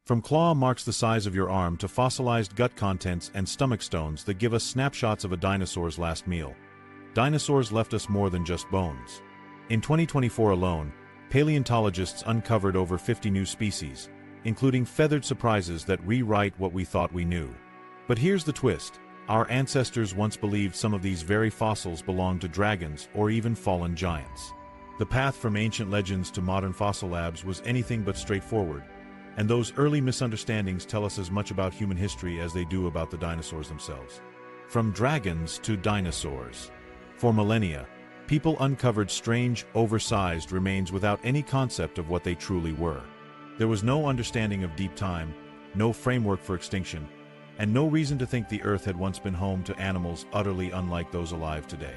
From claw marks the size of your arm to fossilized gut contents and stomach stones that give us snapshots of a dinosaur's last meal, dinosaurs left us more than just bones. In 2024 alone, paleontologists uncovered over 50 new species, including feathered surprises that rewrite what we thought we knew. But here's the twist. Our ancestors once believed some of these very fossils belonged to dragons or even fallen giants. The path from ancient legends to modern fossil labs was anything but straightforward, and those early misunderstandings tell us as much about human history as they do about the dinosaurs themselves. From dragons to dinosaurs. For millennia, people uncovered strange, oversized remains without any concept of what they truly were. There was no understanding of deep time, no framework for extinction, and no reason to think the Earth had once been home to animals utterly unlike those alive today.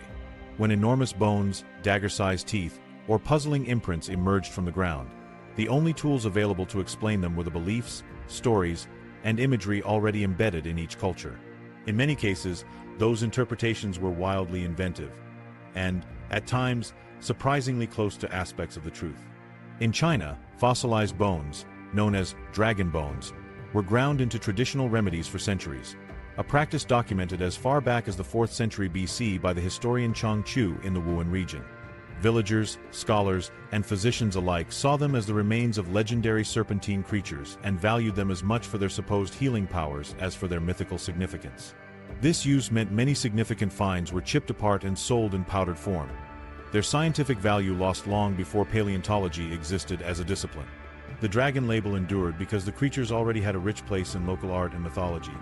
When enormous bones, dagger-sized teeth, or puzzling imprints emerged from the ground, the only tools available to explain them were the beliefs, stories, and imagery already embedded in each culture. In many cases, those interpretations were wildly inventive, and, at times, surprisingly close to aspects of the truth. In China, fossilized bones, known as dragon bones, were ground into traditional remedies for centuries, a practice documented as far back as the 4th century BC by the historian Chang Chu in the Wuhan region. Villagers, scholars, and physicians alike saw them as the remains of legendary serpentine creatures and valued them as much for their supposed healing powers as for their mythical significance. This use meant many significant finds were chipped apart and sold in powdered form. Their scientific value lost long before paleontology existed as a discipline. The dragon label endured because the creatures already had a rich place in local art and mythology.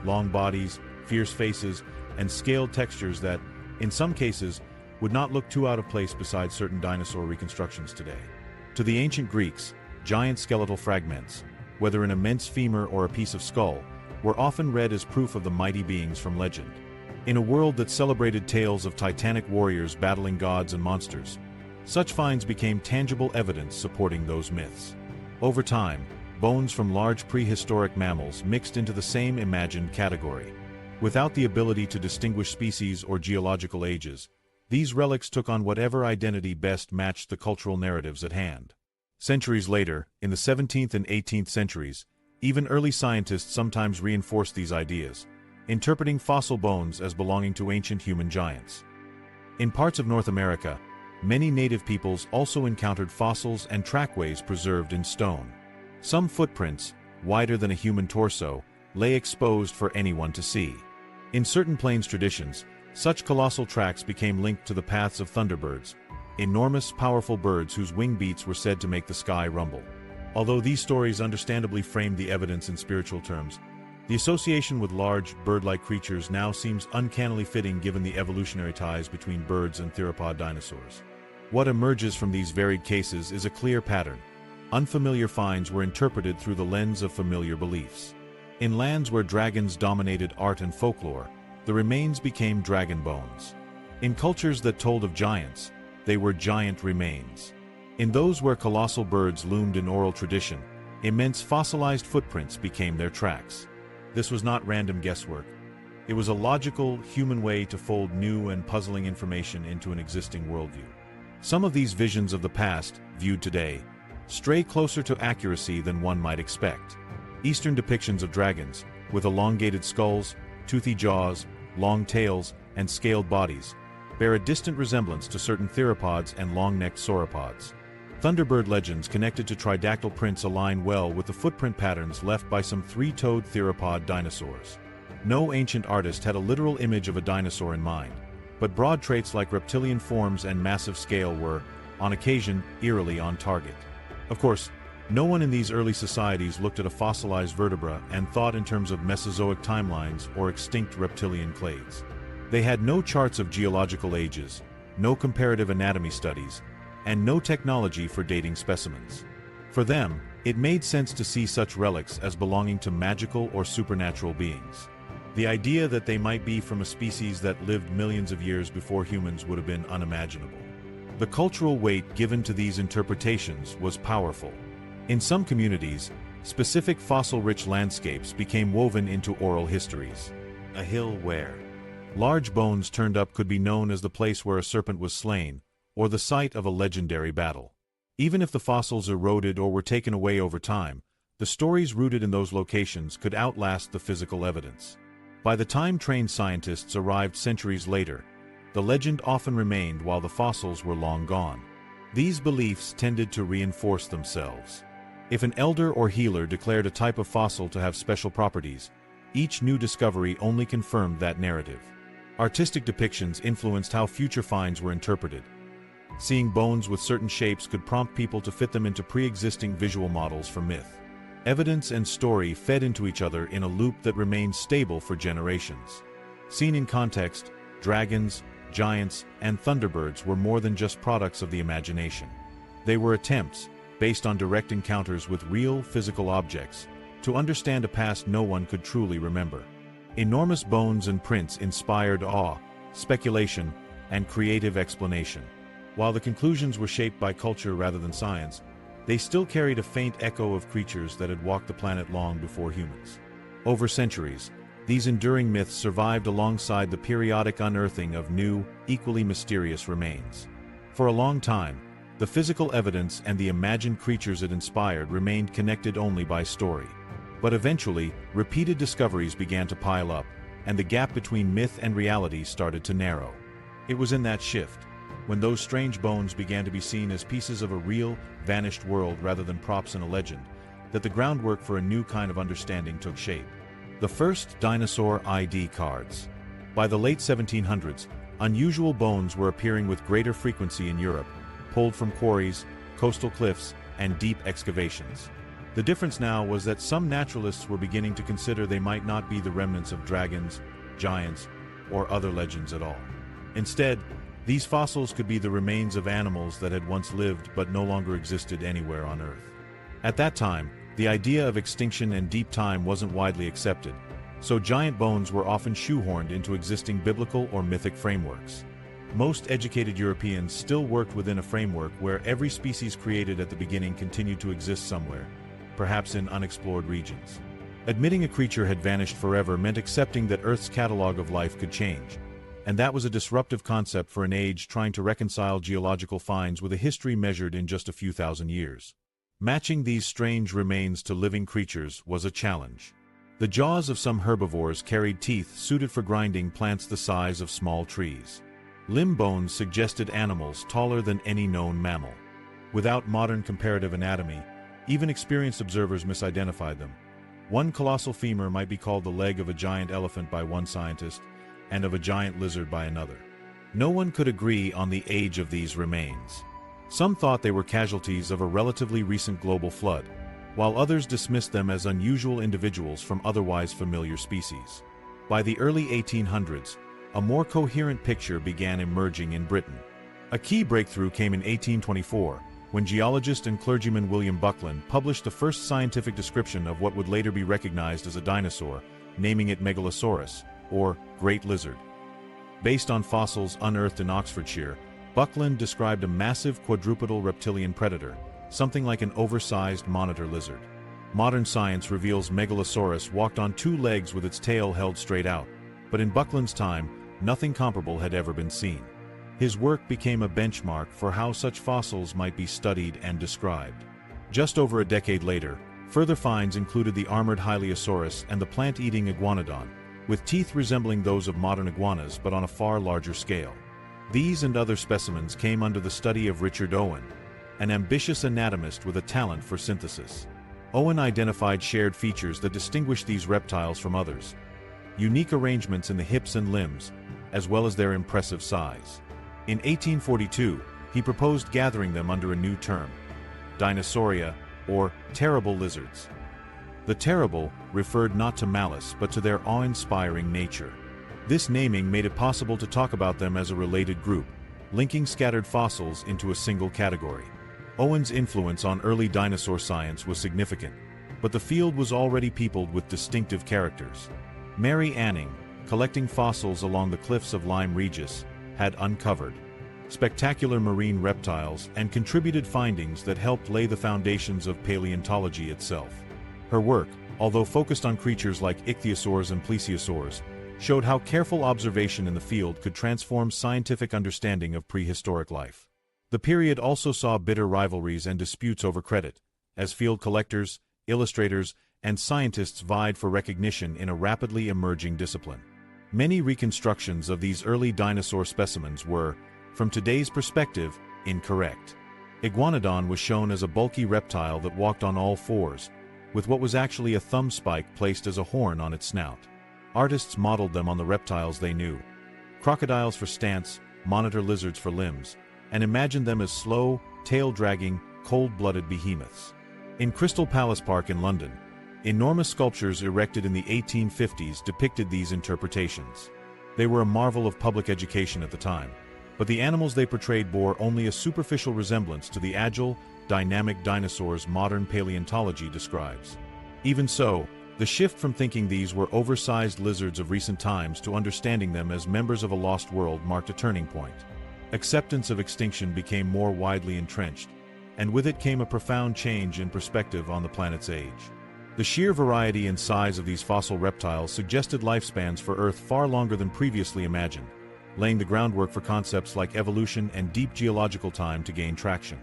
Long bodies, fierce faces, and scaled textures that, in some cases, would not look too out of place beside certain dinosaur reconstructions today. To the ancient Greeks, giant skeletal fragments, whether an immense femur or a piece of skull, were often read as proof of the mighty beings from legend. In a world that celebrated tales of titanic warriors battling gods and monsters, such finds became tangible evidence supporting those myths. Over time, bones from large prehistoric mammals mixed into the same imagined category. Without the ability to distinguish species or geological ages, these relics took on whatever identity best matched the cultural narratives at hand. Centuries later, in the 17th and 18th centuries, even early scientists sometimes reinforced these ideas, interpreting fossil bones as belonging to ancient human giants. In parts of North America, many native peoples also encountered fossils and trackways preserved in stone. Some footprints, wider than a human torso, lay exposed for anyone to see. In certain plains traditions, such colossal tracks became linked to the paths of Thunderbirds, enormous, powerful birds whose wing beats were said to make the sky rumble. Although these stories understandably framed the evidence in spiritual terms, the association with large, bird-like creatures now seems uncannily fitting given the evolutionary ties between birds and theropod dinosaurs. What emerges from these varied cases is a clear pattern. Unfamiliar finds were interpreted through the lens of familiar beliefs. In lands where dragons dominated art and folklore, the remains became dragon bones. In cultures that told of giants, they were giant remains. In those where colossal birds loomed in oral tradition, immense fossilized footprints became their tracks. This was not random guesswork. It was a logical, human way to fold new and puzzling information into an existing worldview. Some of these visions of the past, viewed today, stray closer to accuracy than one might expect. Eastern depictions of dragons, with elongated skulls, toothy jaws, long tails, and scaled bodies, bear a distant resemblance to certain theropods and long-necked sauropods. Thunderbird legends connected to tridactyl prints align well with the footprint patterns left by some three-toed theropod dinosaurs. No ancient artist had a literal image of a dinosaur in mind, but broad traits like reptilian forms and massive scale were, on occasion, eerily on target. Of course, no one in these early societies looked at a fossilized vertebra and thought in terms of Mesozoic timelines or extinct reptilian clades. They had no charts of geological ages, no comparative anatomy studies, and no technology for dating specimens. For them, it made sense to see such relics as belonging to magical or supernatural beings. The idea that they might be from a species that lived millions of years before humans would have been unimaginable. The cultural weight given to these interpretations was powerful. In some communities, specific fossil-rich landscapes became woven into oral histories. A hill where large bones turned up could be known as the place where a serpent was slain, or the site of a legendary battle. Even if the fossils eroded or were taken away over time, The stories rooted in those locations could outlast the physical evidence. By the time trained scientists arrived centuries later, the legend often remained while the fossils were long gone. These beliefs tended to reinforce themselves. If an elder or healer declared a type of fossil to have special properties, each new discovery only confirmed that narrative. Artistic depictions influenced how future finds were interpreted. Seeing bones with certain shapes could prompt people to fit them into pre-existing visual models for myth. Evidence and story fed into each other in a loop that remained stable for generations. Seen in context, dragons, giants, and thunderbirds were more than just products of the imagination. They were attempts, based on direct encounters with real physical objects, to understand a past no one could truly remember. Enormous bones and prints inspired awe, speculation, and creative explanation. While the conclusions were shaped by culture rather than science, they still carried a faint echo of creatures that had walked the planet long before humans. Over centuries, these enduring myths survived alongside the periodic unearthing of new, equally mysterious remains. For a long time, the physical evidence and the imagined creatures it inspired remained connected only by story. But eventually, repeated discoveries began to pile up, and the gap between myth and reality started to narrow. It was in that shift, when those strange bones began to be seen as pieces of a real, vanished world rather than props in a legend, that the groundwork for a new kind of understanding took shape. The first dinosaur ID cards. By the late 1700s, unusual bones were appearing with greater frequency in Europe, pulled from quarries, coastal cliffs, and deep excavations. The difference now was that some naturalists were beginning to consider they might not be the remnants of dragons, giants, or other legends at all. Instead, these fossils could be the remains of animals that had once lived but no longer existed anywhere on Earth. At that time, the idea of extinction and deep time wasn't widely accepted, so giant bones were often shoehorned into existing biblical or mythic frameworks. Most educated Europeans still worked within a framework where every species created at the beginning continued to exist somewhere, perhaps in unexplored regions. Admitting a creature had vanished forever meant accepting that Earth's catalog of life could change, and that was a disruptive concept for an age trying to reconcile geological finds with a history measured in just a few thousand years. Matching these strange remains to living creatures was a challenge. The jaws of some herbivores carried teeth suited for grinding plants the size of small trees. Limb bones suggested animals taller than any known mammal. Without modern comparative anatomy, even experienced observers misidentified them. One colossal femur might be called the leg of a giant elephant by one scientist, and of a giant lizard by another. No one could agree on the age of these remains. Some thought they were casualties of a relatively recent global flood, while others dismissed them as unusual individuals from otherwise familiar species. By the early 1800s, a more coherent picture began emerging in Britain. A key breakthrough came in 1824, when geologist and clergyman William Buckland published the first scientific description of what would later be recognized as a dinosaur, naming it Megalosaurus, or Great Lizard. Based on fossils unearthed in Oxfordshire, Buckland described a massive quadrupedal reptilian predator, something like an oversized monitor lizard. Modern science reveals Megalosaurus walked on two legs with its tail held straight out, but in Buckland's time, nothing comparable had ever been seen. His work became a benchmark for how such fossils might be studied and described. Just over a decade later, further finds included the armored Hylaeosaurus and the plant-eating iguanodon, with teeth resembling those of modern iguanas but on a far larger scale. These and other specimens came under the study of Richard Owen, an ambitious anatomist with a talent for synthesis. Owen identified shared features that distinguished these reptiles from others: unique arrangements in the hips and limbs, as well as their impressive size. In 1842, he proposed gathering them under a new term: Dinosauria, or terrible lizards. The terrible referred not to malice but to their awe-inspiring nature. This naming made it possible to talk about them as a related group, linking scattered fossils into a single category. Owen's influence on early dinosaur science was significant, but the field was already peopled with distinctive characters. Mary Anning, collecting fossils along the cliffs of Lyme Regis, had uncovered spectacular marine reptiles and contributed findings that helped lay the foundations of paleontology itself. Her work, although focused on creatures like ichthyosaurs and plesiosaurs, showed how careful observation in the field could transform scientific understanding of prehistoric life. The period also saw bitter rivalries and disputes over credit, as field collectors, illustrators, and scientists vied for recognition in a rapidly emerging discipline. Many reconstructions of these early dinosaur specimens were, from today's perspective, incorrect. Iguanodon was shown as a bulky reptile that walked on all fours, with what was actually a thumb spike placed as a horn on its snout. Artists modeled them on the reptiles they knew: crocodiles for stance, monitor lizards for limbs, and imagined them as slow, tail-dragging, cold-blooded behemoths. In Crystal Palace Park in London, enormous sculptures erected in the 1850s depicted these interpretations. They were a marvel of public education at the time, but the animals they portrayed bore only a superficial resemblance to the agile, dynamic dinosaurs modern paleontology describes. Even so, the shift from thinking these were oversized lizards of recent times to understanding them as members of a lost world marked a turning point. Acceptance of extinction became more widely entrenched, and with it came a profound change in perspective on the planet's age. The sheer variety and size of these fossil reptiles suggested lifespans for Earth far longer than previously imagined, laying the groundwork for concepts like evolution and deep geological time to gain traction.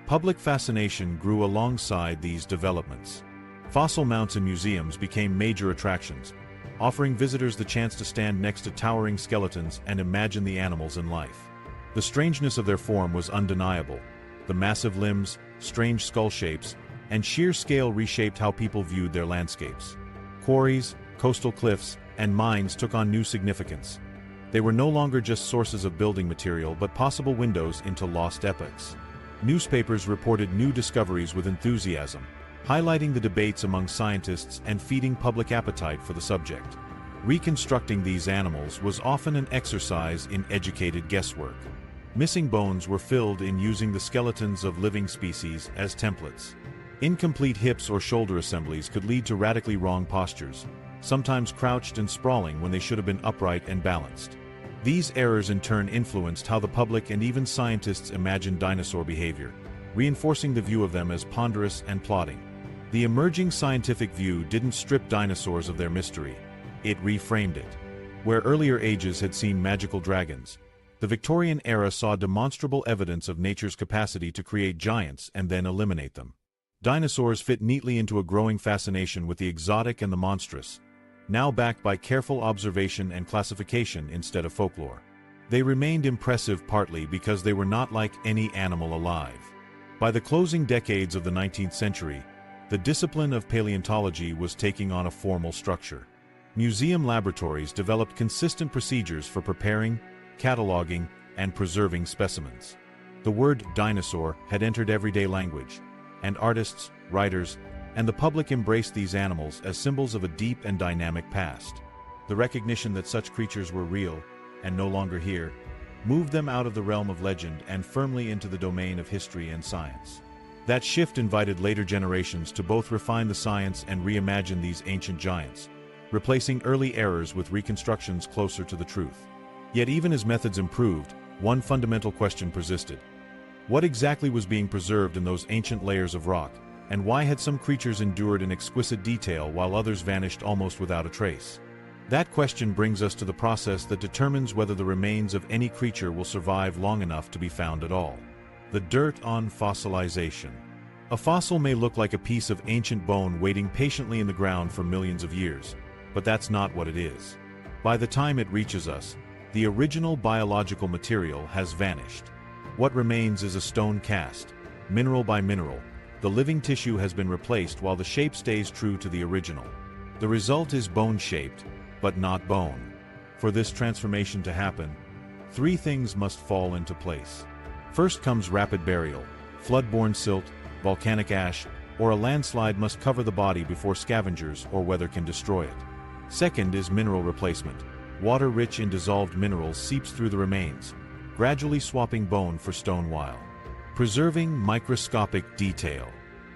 Public fascination grew alongside these developments. Fossil mounts in museums became major attractions, offering visitors the chance to stand next to towering skeletons and imagine the animals in life. The strangeness of their form was undeniable. The massive limbs, strange skull shapes, and sheer scale reshaped how people viewed their landscapes. Quarries, coastal cliffs, and mines took on new significance. They were no longer just sources of building material but possible windows into lost epochs. Newspapers reported new discoveries with enthusiasm, highlighting the debates among scientists and feeding public appetite for the subject. Reconstructing these animals was often an exercise in educated guesswork. Missing bones were filled in using the skeletons of living species as templates. Incomplete hips or shoulder assemblies could lead to radically wrong postures, sometimes crouched and sprawling when they should have been upright and balanced. These errors in turn influenced how the public and even scientists imagined dinosaur behavior, reinforcing the view of them as ponderous and plodding. The emerging scientific view didn't strip dinosaurs of their mystery, it reframed it. Where earlier ages had seen magical dragons, the Victorian era saw demonstrable evidence of nature's capacity to create giants and then eliminate them. Dinosaurs fit neatly into a growing fascination with the exotic and the monstrous, now backed by careful observation and classification instead of folklore. They remained impressive partly because they were not like any animal alive. By the closing decades of the 19th century, the discipline of paleontology was taking on a formal structure. Museum laboratories developed consistent procedures for preparing, cataloging, and preserving specimens. The word dinosaur had entered everyday language, and artists, writers, and the public embraced these animals as symbols of a deep and dynamic past. The recognition that such creatures were real, and no longer here, moved them out of the realm of legend and firmly into the domain of history and science. That shift invited later generations to both refine the science and reimagine these ancient giants, replacing early errors with reconstructions closer to the truth. Yet even as methods improved, one fundamental question persisted. What exactly was being preserved in those ancient layers of rock, and why had some creatures endured in exquisite detail while others vanished almost without a trace? That question brings us to the process that determines whether the remains of any creature will survive long enough to be found at all. The dirt on fossilization. A fossil may look like a piece of ancient bone waiting patiently in the ground for millions of years, but that's not what it is. By the time it reaches us, the original biological material has vanished. What remains is a stone cast, mineral by mineral. The living tissue has been replaced while the shape stays true to the original. The result is bone-shaped, but not bone. For this transformation to happen, three things must fall into place. First comes rapid burial. Flood-borne silt, volcanic ash, or a landslide must cover the body before scavengers or weather can destroy it. Second is mineral replacement. Water rich in dissolved minerals seeps through the remains, gradually swapping bone for stone while preserving microscopic detail.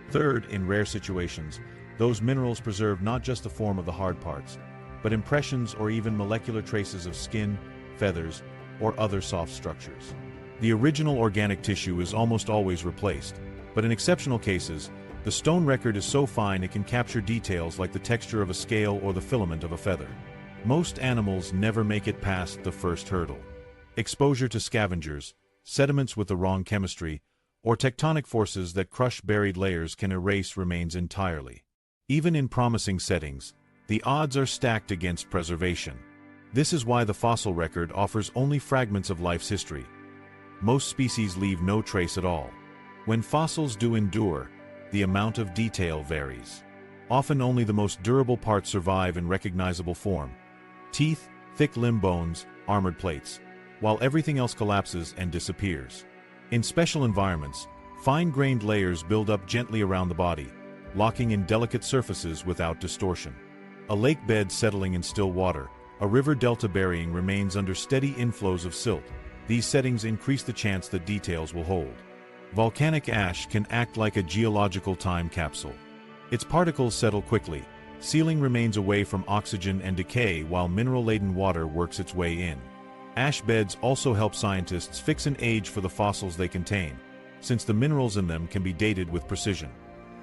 Third, in rare situations, those minerals preserve not just the form of the hard parts, but impressions or even molecular traces of skin, feathers, or other soft structures. The original organic tissue is almost always replaced, but in exceptional cases, the stone record is so fine it can capture details like the texture of a scale or the filament of a feather. Most animals never make it past the first hurdle. Exposure to scavengers, sediments with the wrong chemistry, or tectonic forces that crush buried layers can erase remains entirely. Even in promising settings, the odds are stacked against preservation. This is why the fossil record offers only fragments of life's history. Most species leave no trace at all. When fossils do endure, the amount of detail varies. Often only the most durable parts survive in recognizable form: teeth, thick limb bones, armored plates, while everything else collapses and disappears. In special environments, fine-grained layers build up gently around the body, locking in delicate surfaces without distortion. A lake bed settling in still water, a river delta burying remains under steady inflows of silt. These settings increase the chance that details will hold. Volcanic ash can act like a geological time capsule. Its particles settle quickly, sealing remains away from oxygen and decay while mineral-laden water works its way in. Ash beds also help scientists fix an age for the fossils they contain, since the minerals in them can be dated with precision.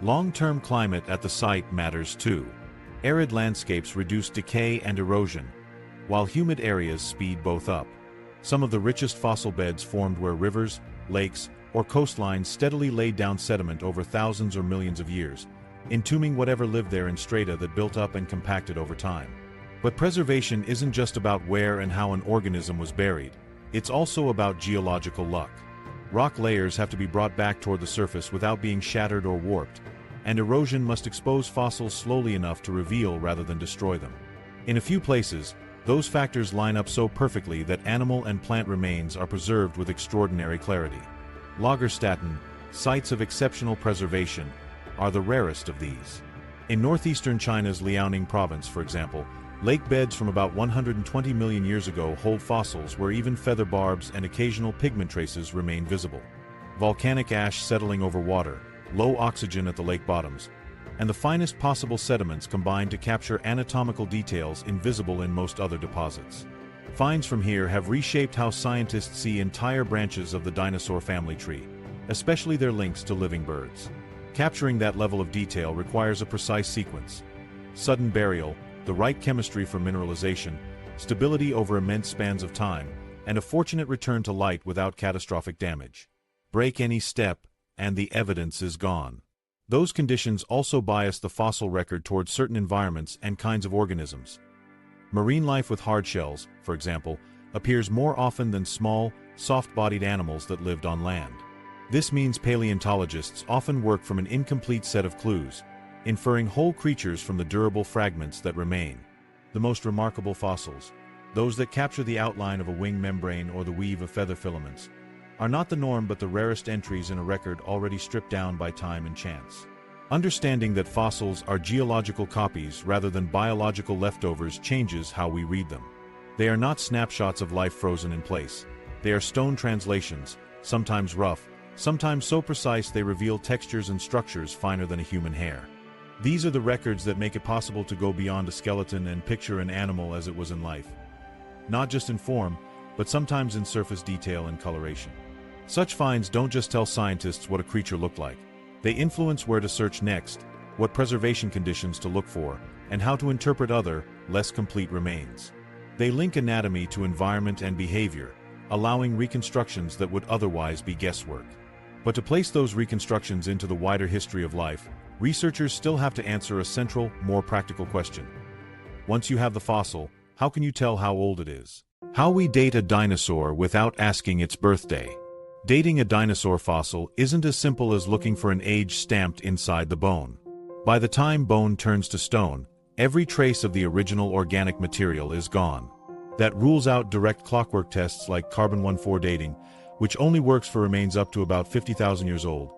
Long-term climate at the site matters too. Arid landscapes reduce decay and erosion, while humid areas speed both up. Some of the richest fossil beds formed where rivers, lakes, or coastlines steadily laid down sediment over thousands or millions of years, entombing whatever lived there in strata that built up and compacted over time. But preservation isn't just about where and how an organism was buried. It's also about geological luck. Rock layers have to be brought back toward the surface without being shattered or warped, and erosion must expose fossils slowly enough to reveal rather than destroy them. In a few places, those factors line up so perfectly that animal and plant remains are preserved with extraordinary clarity. Lagerstätten, sites of exceptional preservation, are the rarest of these. In northeastern China's Liaoning province, for example, lake beds from about 120 million years ago hold fossils where even feather barbs and occasional pigment traces remain visible. Volcanic ash settling over water, low oxygen at the lake bottoms, and the finest possible sediments combine to capture anatomical details invisible in most other deposits. Finds from here have reshaped how scientists see entire branches of the dinosaur family tree, especially their links to living birds. Capturing that level of detail requires a precise sequence: sudden burial, the right chemistry for mineralization, stability over immense spans of time, and a fortunate return to light without catastrophic damage. Break any step, and the evidence is gone. Those conditions also bias the fossil record towards certain environments and kinds of organisms. Marine life with hard shells, for example, appears more often than small, soft-bodied animals that lived on land. This means paleontologists often work from an incomplete set of clues, inferring whole creatures from the durable fragments that remain. The most remarkable fossils, those that capture the outline of a wing membrane or the weave of feather filaments, are not the norm but the rarest entries in a record already stripped down by time and chance. Understanding that fossils are geological copies rather than biological leftovers changes how we read them. They are not snapshots of life frozen in place. They are stone translations, sometimes rough, sometimes so precise they reveal textures and structures finer than a human hair. These are the records that make it possible to go beyond a skeleton and picture an animal as it was in life. Not just in form, but sometimes in surface detail and coloration. Such finds don't just tell scientists what a creature looked like. They influence where to search next, what preservation conditions to look for, and how to interpret other, less complete remains. They link anatomy to environment and behavior, allowing reconstructions that would otherwise be guesswork. But to place those reconstructions into the wider history of life, researchers still have to answer a central, more practical question. Once you have the fossil, how can you tell how old it is? How we date a dinosaur without asking its birthday. Dating a dinosaur fossil isn't as simple as looking for an age stamped inside the bone. By the time bone turns to stone, every trace of the original organic material is gone. That rules out direct clockwork tests like carbon-14 dating, which only works for remains up to about 50,000 years old.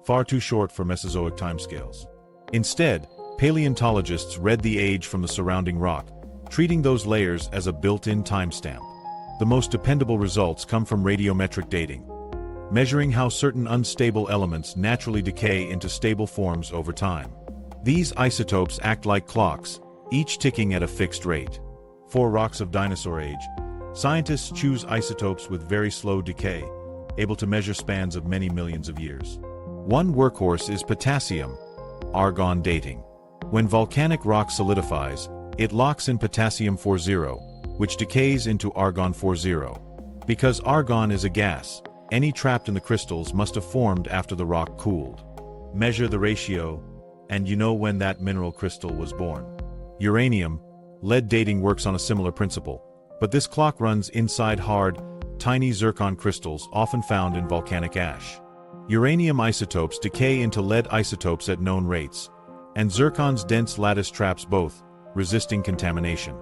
Far too short for Mesozoic timescales. Instead, paleontologists read the age from the surrounding rock, treating those layers as a built-in timestamp. The most dependable results come from radiometric dating, measuring how certain unstable elements naturally decay into stable forms over time. These isotopes act like clocks, each ticking at a fixed rate. For rocks of dinosaur age, scientists choose isotopes with very slow decay, able to measure spans of many millions of years. One workhorse is potassium, argon dating. When volcanic rock solidifies, it locks in potassium-40, which decays into argon-40. Because argon is a gas, any trapped in the crystals must have formed after the rock cooled. Measure the ratio, and you know when that mineral crystal was born. Uranium, lead dating works on a similar principle, but this clock runs inside hard, tiny zircon crystals often found in volcanic ash. Uranium isotopes decay into lead isotopes at known rates, and zircon's dense lattice traps both, resisting contamination.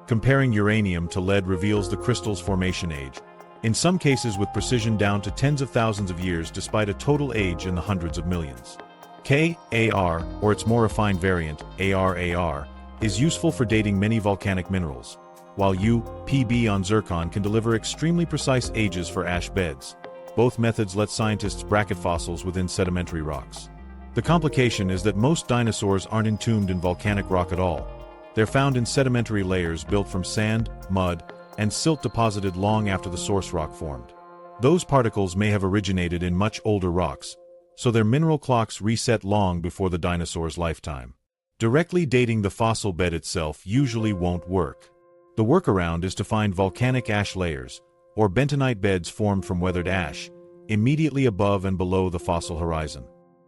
Comparing uranium to lead reveals the crystal's formation age, in some cases with precision down to tens of thousands of years despite a total age in the hundreds of millions. Ka-Ar, or its more refined variant, Ar-Ar, is useful for dating many volcanic minerals, while U-Pb on zircon can deliver extremely precise ages for ash beds. Both methods let scientists bracket fossils within sedimentary rocks. The complication is that most dinosaurs aren't entombed in volcanic rock at all. They're found in sedimentary layers built from sand, mud, and silt deposited long after the source rock formed. Those particles may have originated in much older rocks, so their mineral clocks reset long before the dinosaur's lifetime. Directly dating the fossil bed itself usually won't work. The workaround is to find volcanic ash layers, or bentonite beds formed from weathered ash, immediately above and below the fossil horizon.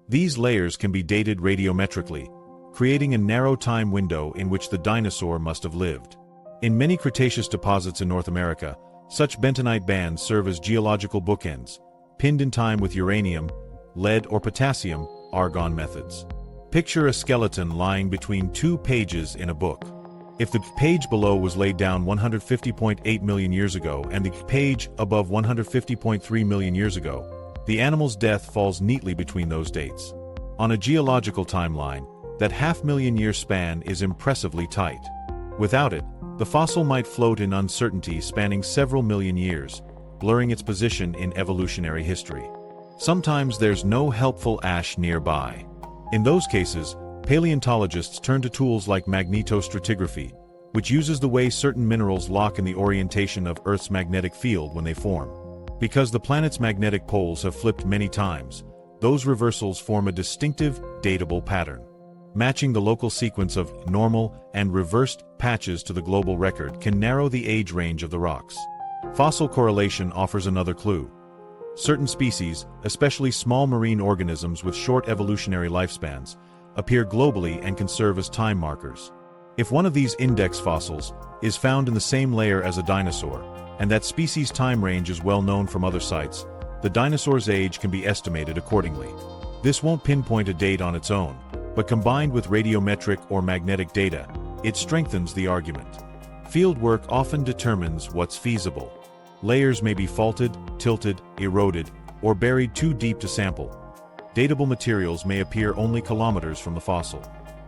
These layers can be dated radiometrically, creating a narrow time window in which the dinosaur must have lived. In many Cretaceous deposits in North America, such bentonite bands serve as geological bookends, pinned in time with uranium, lead or potassium, argon methods. Picture a skeleton lying between two pages in a book. If the page below was laid down 150.8 million years ago and the page above 150.3 million years ago, the animal's death falls neatly between those dates. On a geological timeline, that half-million-year span is impressively tight. Without it, the fossil might float in uncertainty spanning several million years, blurring its position in evolutionary history. Sometimes there's no helpful ash nearby. In those cases, paleontologists turn to tools like magnetostratigraphy, which uses the way certain minerals lock in the orientation of Earth's magnetic field when they form. Because the planet's magnetic poles have flipped many times, those reversals form a distinctive, datable pattern. Matching the local sequence of normal and reversed patches to the global record can narrow the age range of the rocks. Fossil correlation offers another clue. Certain species, especially small marine organisms with short evolutionary lifespans, appear globally and can serve as time markers. If one of these index fossils is found in the same layer as a dinosaur, and that species' time range is well known from other sites, the dinosaur's age can be estimated accordingly. This won't pinpoint a date on its own, but combined with radiometric or magnetic data, it strengthens the argument. Fieldwork often determines what's feasible. Layers may be faulted, tilted, eroded, or buried too deep to sample. Datable materials may appear only kilometers from the fossil.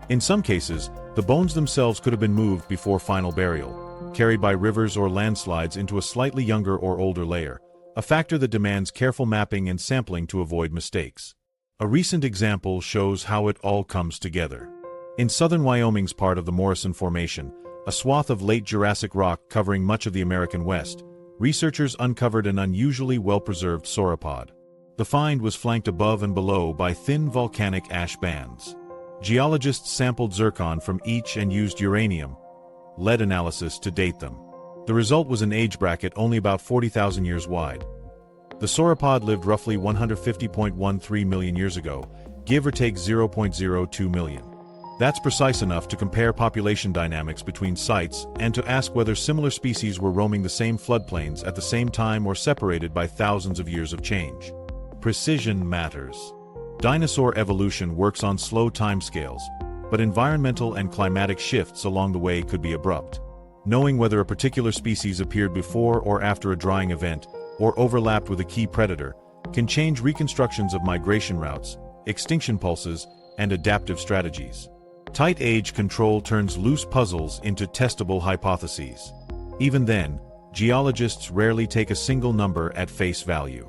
In some cases, the bones themselves could have been moved before final burial, carried by rivers or landslides into a slightly younger or older layer, a factor that demands careful mapping and sampling to avoid mistakes. A recent example shows how it all comes together. In southern Wyoming's part of the Morrison Formation, a swath of late Jurassic rock covering much of the American West, researchers uncovered an unusually well-preserved sauropod. The find was flanked above and below by thin volcanic ash bands. Geologists sampled zircon from each and used uranium, lead analysis to date them. The result was an age bracket only about 40,000 years wide. The sauropod lived roughly 150.13 million years ago, give or take 0.02 million. That's precise enough to compare population dynamics between sites and to ask whether similar species were roaming the same floodplains at the same time or separated by thousands of years of change. Precision matters. Dinosaur evolution works on slow timescales, but environmental and climatic shifts along the way could be abrupt. Knowing whether a particular species appeared before or after a drying event, or overlapped with a key predator, can change reconstructions of migration routes, extinction pulses, and adaptive strategies. Tight age control turns loose puzzles into testable hypotheses. Even then, geologists rarely take a single number at face value.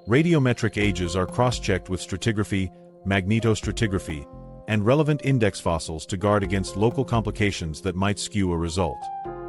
Radiometric ages are cross-checked with stratigraphy, magnetostratigraphy, and relevant index fossils to guard against local complications that might skew a result.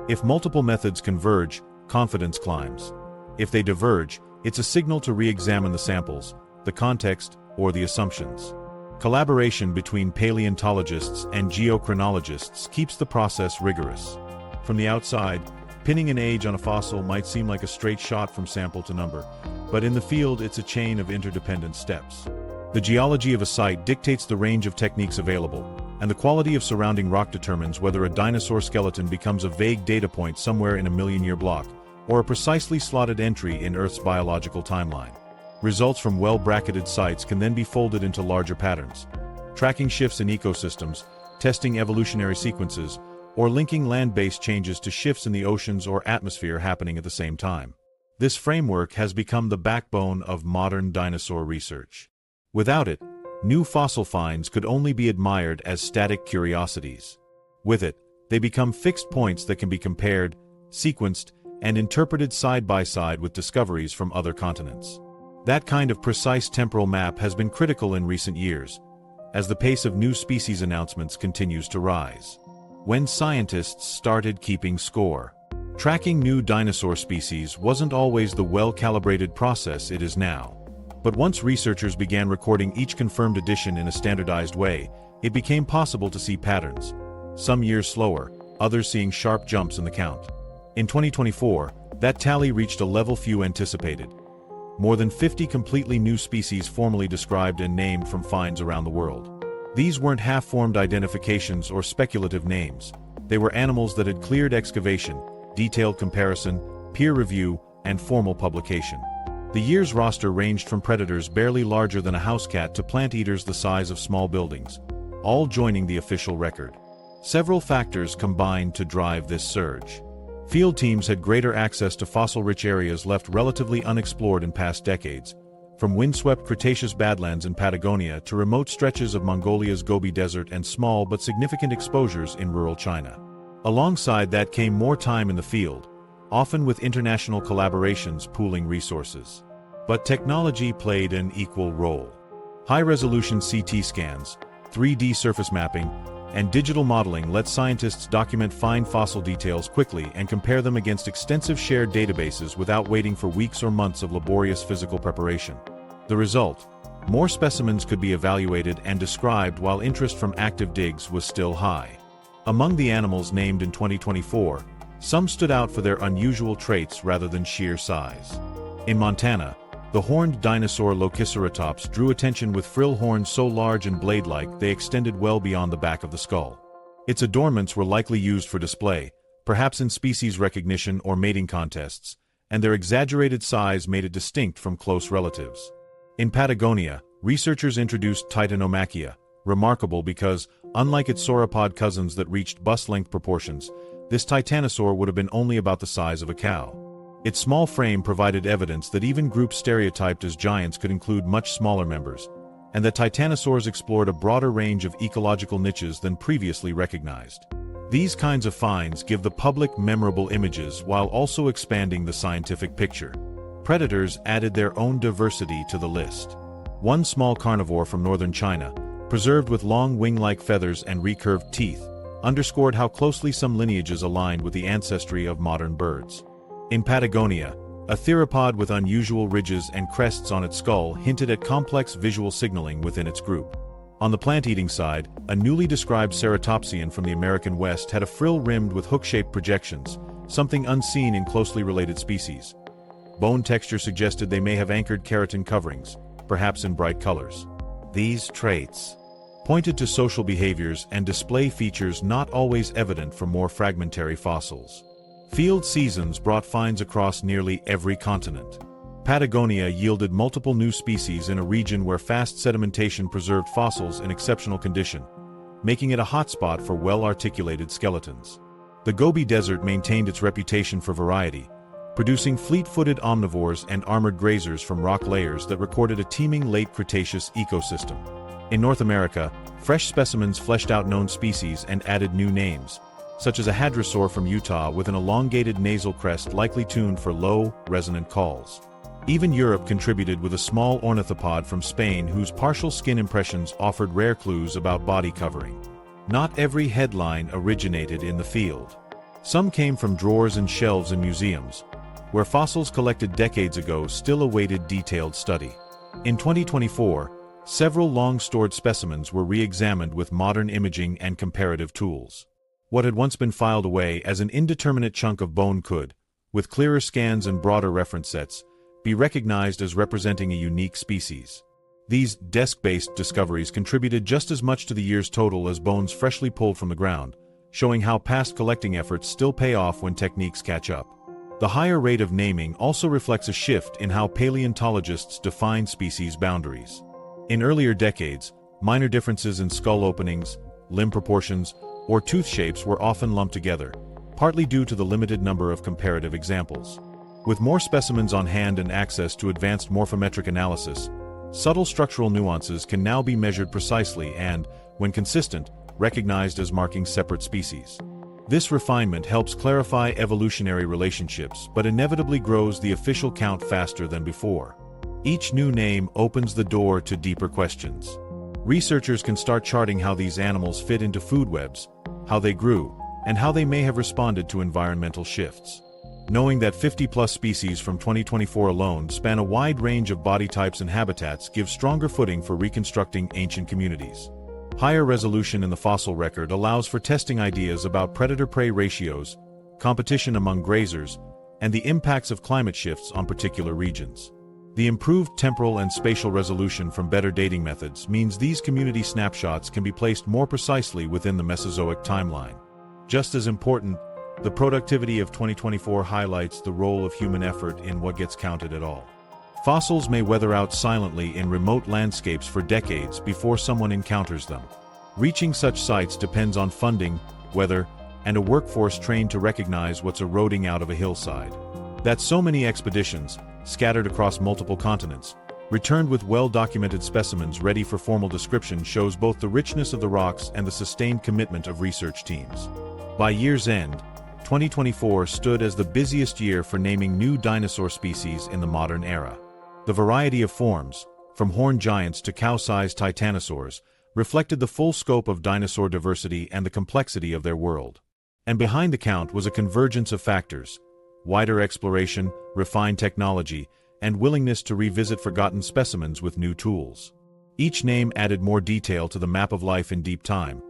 If multiple methods converge, confidence climbs. If they diverge, it's a signal to re-examine the samples, the context, or the assumptions. Collaboration between paleontologists and geochronologists keeps the process rigorous. From the outside, pinning an age on a fossil might seem like a straight shot from sample to number, but in the field it's a chain of interdependent steps. The geology of a site dictates the range of techniques available, and the quality of surrounding rock determines whether a dinosaur skeleton becomes a vague data point somewhere in a million-year block, or a precisely slotted entry in Earth's biological timeline. Results from well-bracketed sites can then be folded into larger patterns, tracking shifts in ecosystems, testing evolutionary sequences, or linking land-based changes to shifts in the oceans or atmosphere happening at the same time. This framework has become the backbone of modern dinosaur research. Without it, new fossil finds could only be admired as static curiosities. With it, they become fixed points that can be compared, sequenced, and interpreted side by side with discoveries from other continents. That kind of precise temporal map has been critical in recent years, as the pace of new species announcements continues to rise. When scientists started keeping score, tracking new dinosaur species wasn't always the well-calibrated process it is now. But once researchers began recording each confirmed addition in a standardized way, it became possible to see patterns. Some years slower, others seeing sharp jumps in the count. In 2024, that tally reached a level few anticipated. More than 50 completely new species formally described and named from finds around the world. These weren't half-formed identifications or speculative names. They were animals that had cleared excavation, detailed comparison, peer review, and formal publication. The year's roster ranged from predators barely larger than a house cat to plant eaters the size of small buildings, all joining the official record. Several factors combined to drive this surge. Field teams had greater access to fossil-rich areas left relatively unexplored in past decades, from windswept Cretaceous badlands in Patagonia to remote stretches of Mongolia's Gobi Desert and small but significant exposures in rural China. Alongside that came more time in the field, often with international collaborations pooling resources. But technology played an equal role. High-resolution CT scans, 3D surface mapping, and digital modeling let scientists document fine fossil details quickly and compare them against extensive shared databases without waiting for weeks or months of laborious physical preparation. The result? More specimens could be evaluated and described while interest from active digs was still high. Among the animals named in 2024, some stood out for their unusual traits rather than sheer size. In Montana, the horned dinosaur Lokiceratops drew attention with frill horns so large and blade-like they extended well beyond the back of the skull. Its adornments were likely used for display, perhaps in species recognition or mating contests, and their exaggerated size made it distinct from close relatives. In Patagonia, researchers introduced Titanomachia, remarkable because, unlike its sauropod cousins that reached bus-length proportions, this titanosaur would have been only about the size of a cow. Its small frame provided evidence that even groups stereotyped as giants could include much smaller members, and that titanosaurs explored a broader range of ecological niches than previously recognized. These kinds of finds give the public memorable images while also expanding the scientific picture. Predators added their own diversity to the list. One small carnivore from northern China, preserved with long wing-like feathers and recurved teeth, underscored how closely some lineages aligned with the ancestry of modern birds. In Patagonia, a theropod with unusual ridges and crests on its skull hinted at complex visual signaling within its group. On the plant-eating side, a newly described ceratopsian from the American West had a frill rimmed with hook-shaped projections, something unseen in closely related species. Bone texture suggested they may have anchored keratin coverings, perhaps in bright colors. These traits pointed to social behaviors and display features not always evident from more fragmentary fossils. Field seasons brought finds across nearly every continent. Patagonia yielded multiple new species in a region where fast sedimentation preserved fossils in exceptional condition, making it a hotspot for well-articulated skeletons. The Gobi Desert maintained its reputation for variety, producing fleet-footed omnivores and armored grazers from rock layers that recorded a teeming late Cretaceous ecosystem. In North America, fresh specimens fleshed out known species and added new names, such as a hadrosaur from Utah with an elongated nasal crest likely tuned for low, resonant calls. Even Europe contributed with a small ornithopod from Spain whose partial skin impressions offered rare clues about body covering. Not every headline originated in the field. Some came from drawers and shelves in museums, where fossils collected decades ago still awaited detailed study. In 2024, several long-stored specimens were re-examined with modern imaging and comparative tools. What had once been filed away as an indeterminate chunk of bone could, with clearer scans and broader reference sets, be recognized as representing a unique species. These desk-based discoveries contributed just as much to the year's total as bones freshly pulled from the ground, showing how past collecting efforts still pay off when techniques catch up. The higher rate of naming also reflects a shift in how paleontologists define species boundaries. In earlier decades, minor differences in skull openings, limb proportions, or tooth shapes were often lumped together, partly due to the limited number of comparative examples. With more specimens on hand and access to advanced morphometric analysis, subtle structural nuances can now be measured precisely and, when consistent, recognized as marking separate species. This refinement helps clarify evolutionary relationships but inevitably grows the official count faster than before. Each new name opens the door to deeper questions. Researchers can start charting how these animals fit into food webs, how they grew, and how they may have responded to environmental shifts. Knowing that 50-plus species from 2024 alone span a wide range of body types and habitats gives stronger footing for reconstructing ancient communities. Higher resolution in the fossil record allows for testing ideas about predator-prey ratios, competition among grazers, and the impacts of climate shifts on particular regions. The improved temporal and spatial resolution from better dating methods means these community snapshots can be placed more precisely within the Mesozoic timeline. Just as important, the productivity of 2024 highlights the role of human effort in what gets counted at all. Fossils may weather out silently in remote landscapes for decades before someone encounters them. Reaching such sites depends on funding, weather, and a workforce trained to recognize what's eroding out of a hillside. That so many expeditions, scattered across multiple continents, returned with well-documented specimens ready for formal description shows both the richness of the rocks and the sustained commitment of research teams. By year's end, 2024 stood as the busiest year for naming new dinosaur species in the modern era. The variety of forms, from horned giants to cow-sized titanosaurs, reflected the full scope of dinosaur diversity and the complexity of their world. And behind the count was a convergence of factors: wider exploration, refined technology, and willingness to revisit forgotten specimens with new tools. Each name added more detail to the map of life in deep time,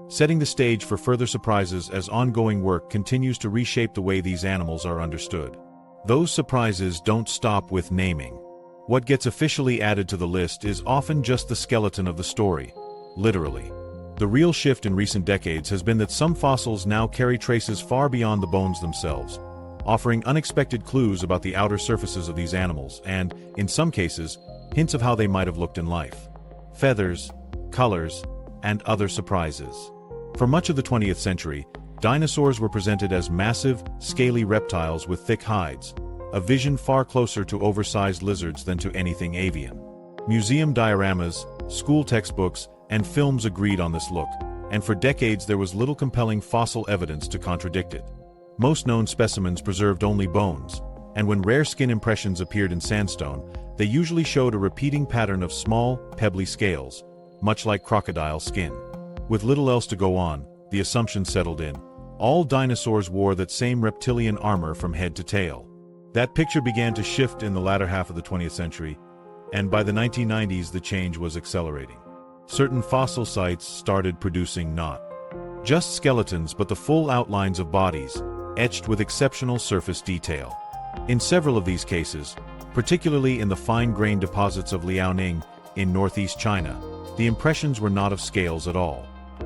setting the stage for further surprises as ongoing work continues to reshape the way these animals are understood. Those surprises don't stop with naming. What gets officially added to the list is often just the skeleton of the story, literally. The real shift in recent decades has been that some fossils now carry traces far beyond the bones themselves, offering unexpected clues about the outer surfaces of these animals and, in some cases, hints of how they might have looked in life. Feathers, colors, and other surprises. For much of the 20th century, dinosaurs were presented as massive, scaly reptiles with thick hides, a vision far closer to oversized lizards than to anything avian. Museum dioramas, school textbooks, and films agreed on this look, and for decades there was little compelling fossil evidence to contradict it. Most known specimens preserved only bones, and when rare skin impressions appeared in sandstone, they usually showed a repeating pattern of small, pebbly scales, much like crocodile skin. With little else to go on, the assumption settled in: all dinosaurs wore that same reptilian armor from head to tail. That picture began to shift in the latter half of the 20th century, and by the 1990s the change was accelerating. Certain fossil sites started producing not just skeletons but the full outlines of bodies, etched with exceptional surface detail. In several of these cases, particularly in the fine-grained deposits of Liaoning in northeast China, the impressions were not of scales at all.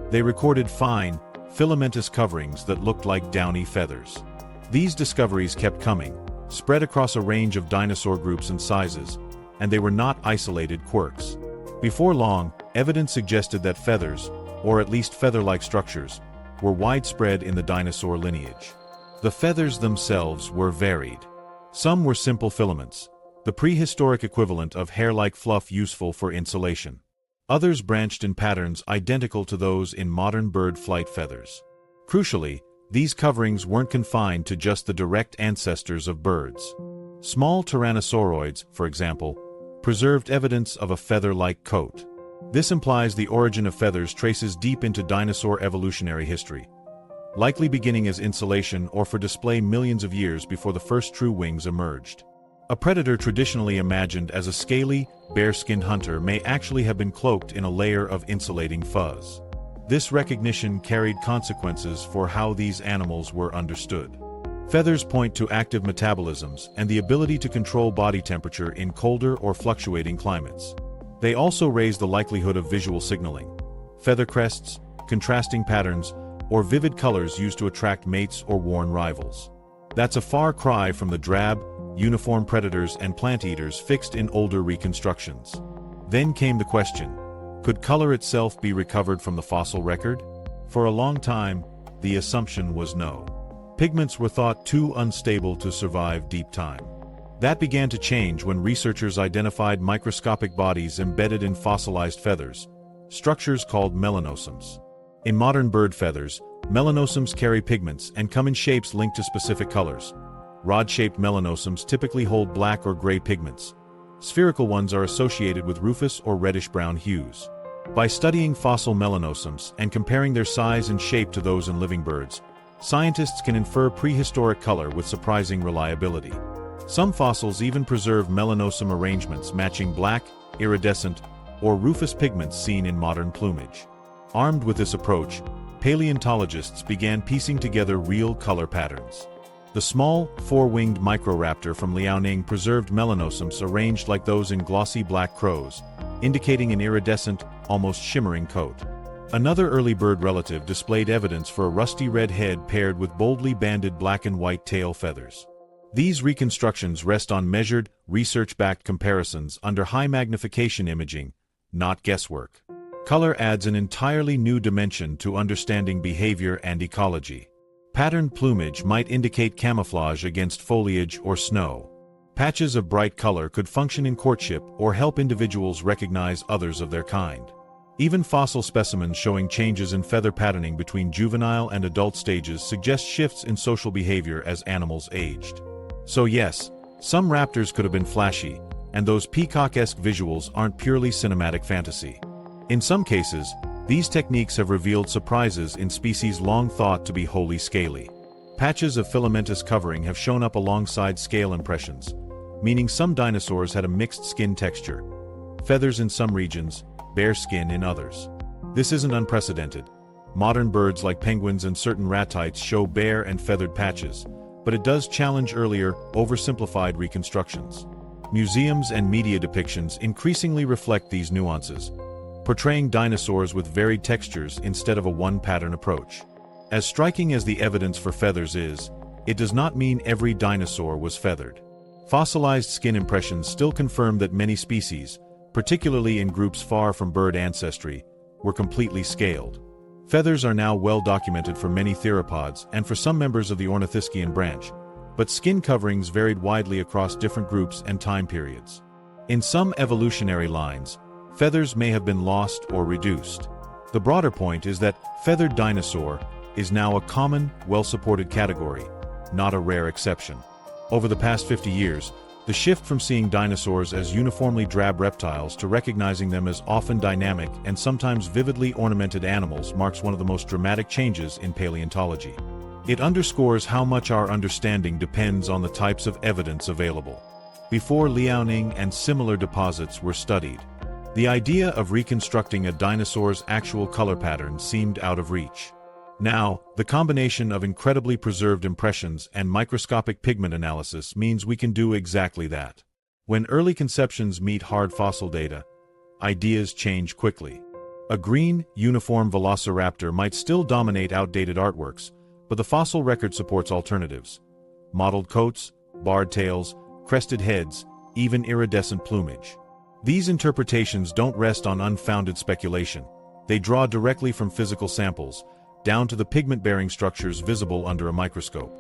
They recorded fine, filamentous coverings that looked like downy feathers. These discoveries kept coming, spread across a range of dinosaur groups and sizes, and they were not isolated quirks. Before long, evidence suggested that feathers, or at least feather-like structures, were widespread in the dinosaur lineage. The feathers themselves were varied. Some were simple filaments, the prehistoric equivalent of hair-like fluff useful for insulation. Others branched in patterns identical to those in modern bird flight feathers. Crucially, these coverings weren't confined to just the direct ancestors of birds. Small tyrannosauroids, for example, preserved evidence of a feather-like coat. This implies the origin of feathers traces deep into dinosaur evolutionary history, likely beginning as insulation or for display millions of years before the first true wings emerged. A predator traditionally imagined as a scaly, bare-skinned hunter may actually have been cloaked in a layer of insulating fuzz. This recognition carried consequences for how these animals were understood. Feathers point to active metabolisms and the ability to control body temperature in colder or fluctuating climates. They also raise the likelihood of visual signaling. Feather crests, contrasting patterns, or vivid colors used to attract mates or warn rivals. That's a far cry from the drab, uniform predators and plant eaters fixed in older reconstructions. Then came the question, could color itself be recovered from the fossil record? For a long time, the assumption was no. Pigments were thought too unstable to survive deep time. That began to change when researchers identified microscopic bodies embedded in fossilized feathers, structures called melanosomes. In modern bird feathers, melanosomes carry pigments and come in shapes linked to specific colors. Rod-shaped melanosomes typically hold black or gray pigments. Spherical ones are associated with rufous or reddish-brown hues. By studying fossil melanosomes and comparing their size and shape to those in living birds, scientists can infer prehistoric color with surprising reliability. Some fossils even preserve melanosome arrangements matching black, iridescent, or rufous pigments seen in modern plumage. Armed with this approach, paleontologists began piecing together real color patterns. The small, four-winged microraptor from Liaoning preserved melanosomes arranged like those in glossy black crows, indicating an iridescent, almost shimmering coat. Another early bird relative displayed evidence for a rusty red head paired with boldly banded black and white tail feathers. These reconstructions rest on measured, research-backed comparisons under high magnification imaging, not guesswork. Color adds an entirely new dimension to understanding behavior and ecology. Patterned plumage might indicate camouflage against foliage or snow. Patches of bright color could function in courtship or help individuals recognize others of their kind. Even fossil specimens showing changes in feather patterning between juvenile and adult stages suggest shifts in social behavior as animals aged. So yes, some raptors could have been flashy, and those peacock-esque visuals aren't purely cinematic fantasy. In some cases, these techniques have revealed surprises in species long thought to be wholly scaly. Patches of filamentous covering have shown up alongside scale impressions, meaning some dinosaurs had a mixed skin texture. Feathers in some regions, bare skin in others. This isn't unprecedented. Modern birds like penguins and certain ratites show bare and feathered patches, but it does challenge earlier, oversimplified reconstructions. Museums and media depictions increasingly reflect these nuances, portraying dinosaurs with varied textures instead of a one-pattern approach. As striking as the evidence for feathers is, it does not mean every dinosaur was feathered. Fossilized skin impressions still confirm that many species, particularly in groups far from bird ancestry, were completely scaled. Feathers are now well documented for many theropods and for some members of the Ornithischian branch, but skin coverings varied widely across different groups and time periods. In some evolutionary lines, feathers may have been lost or reduced. The broader point is that feathered dinosaur is now a common, well-supported category, not a rare exception. Over the past 50 years, the shift from seeing dinosaurs as uniformly drab reptiles to recognizing them as often dynamic and sometimes vividly ornamented animals marks one of the most dramatic changes in paleontology. It underscores how much our understanding depends on the types of evidence available. Before Liaoning and similar deposits were studied, the idea of reconstructing a dinosaur's actual color pattern seemed out of reach. Now, the combination of incredibly preserved impressions and microscopic pigment analysis means we can do exactly that. When early conceptions meet hard fossil data, ideas change quickly. A green, uniform velociraptor might still dominate outdated artworks, but the fossil record supports alternatives. Mottled coats, barred tails, crested heads, even iridescent plumage. These interpretations don't rest on unfounded speculation. They draw directly from physical samples, down to the pigment-bearing structures visible under a microscope.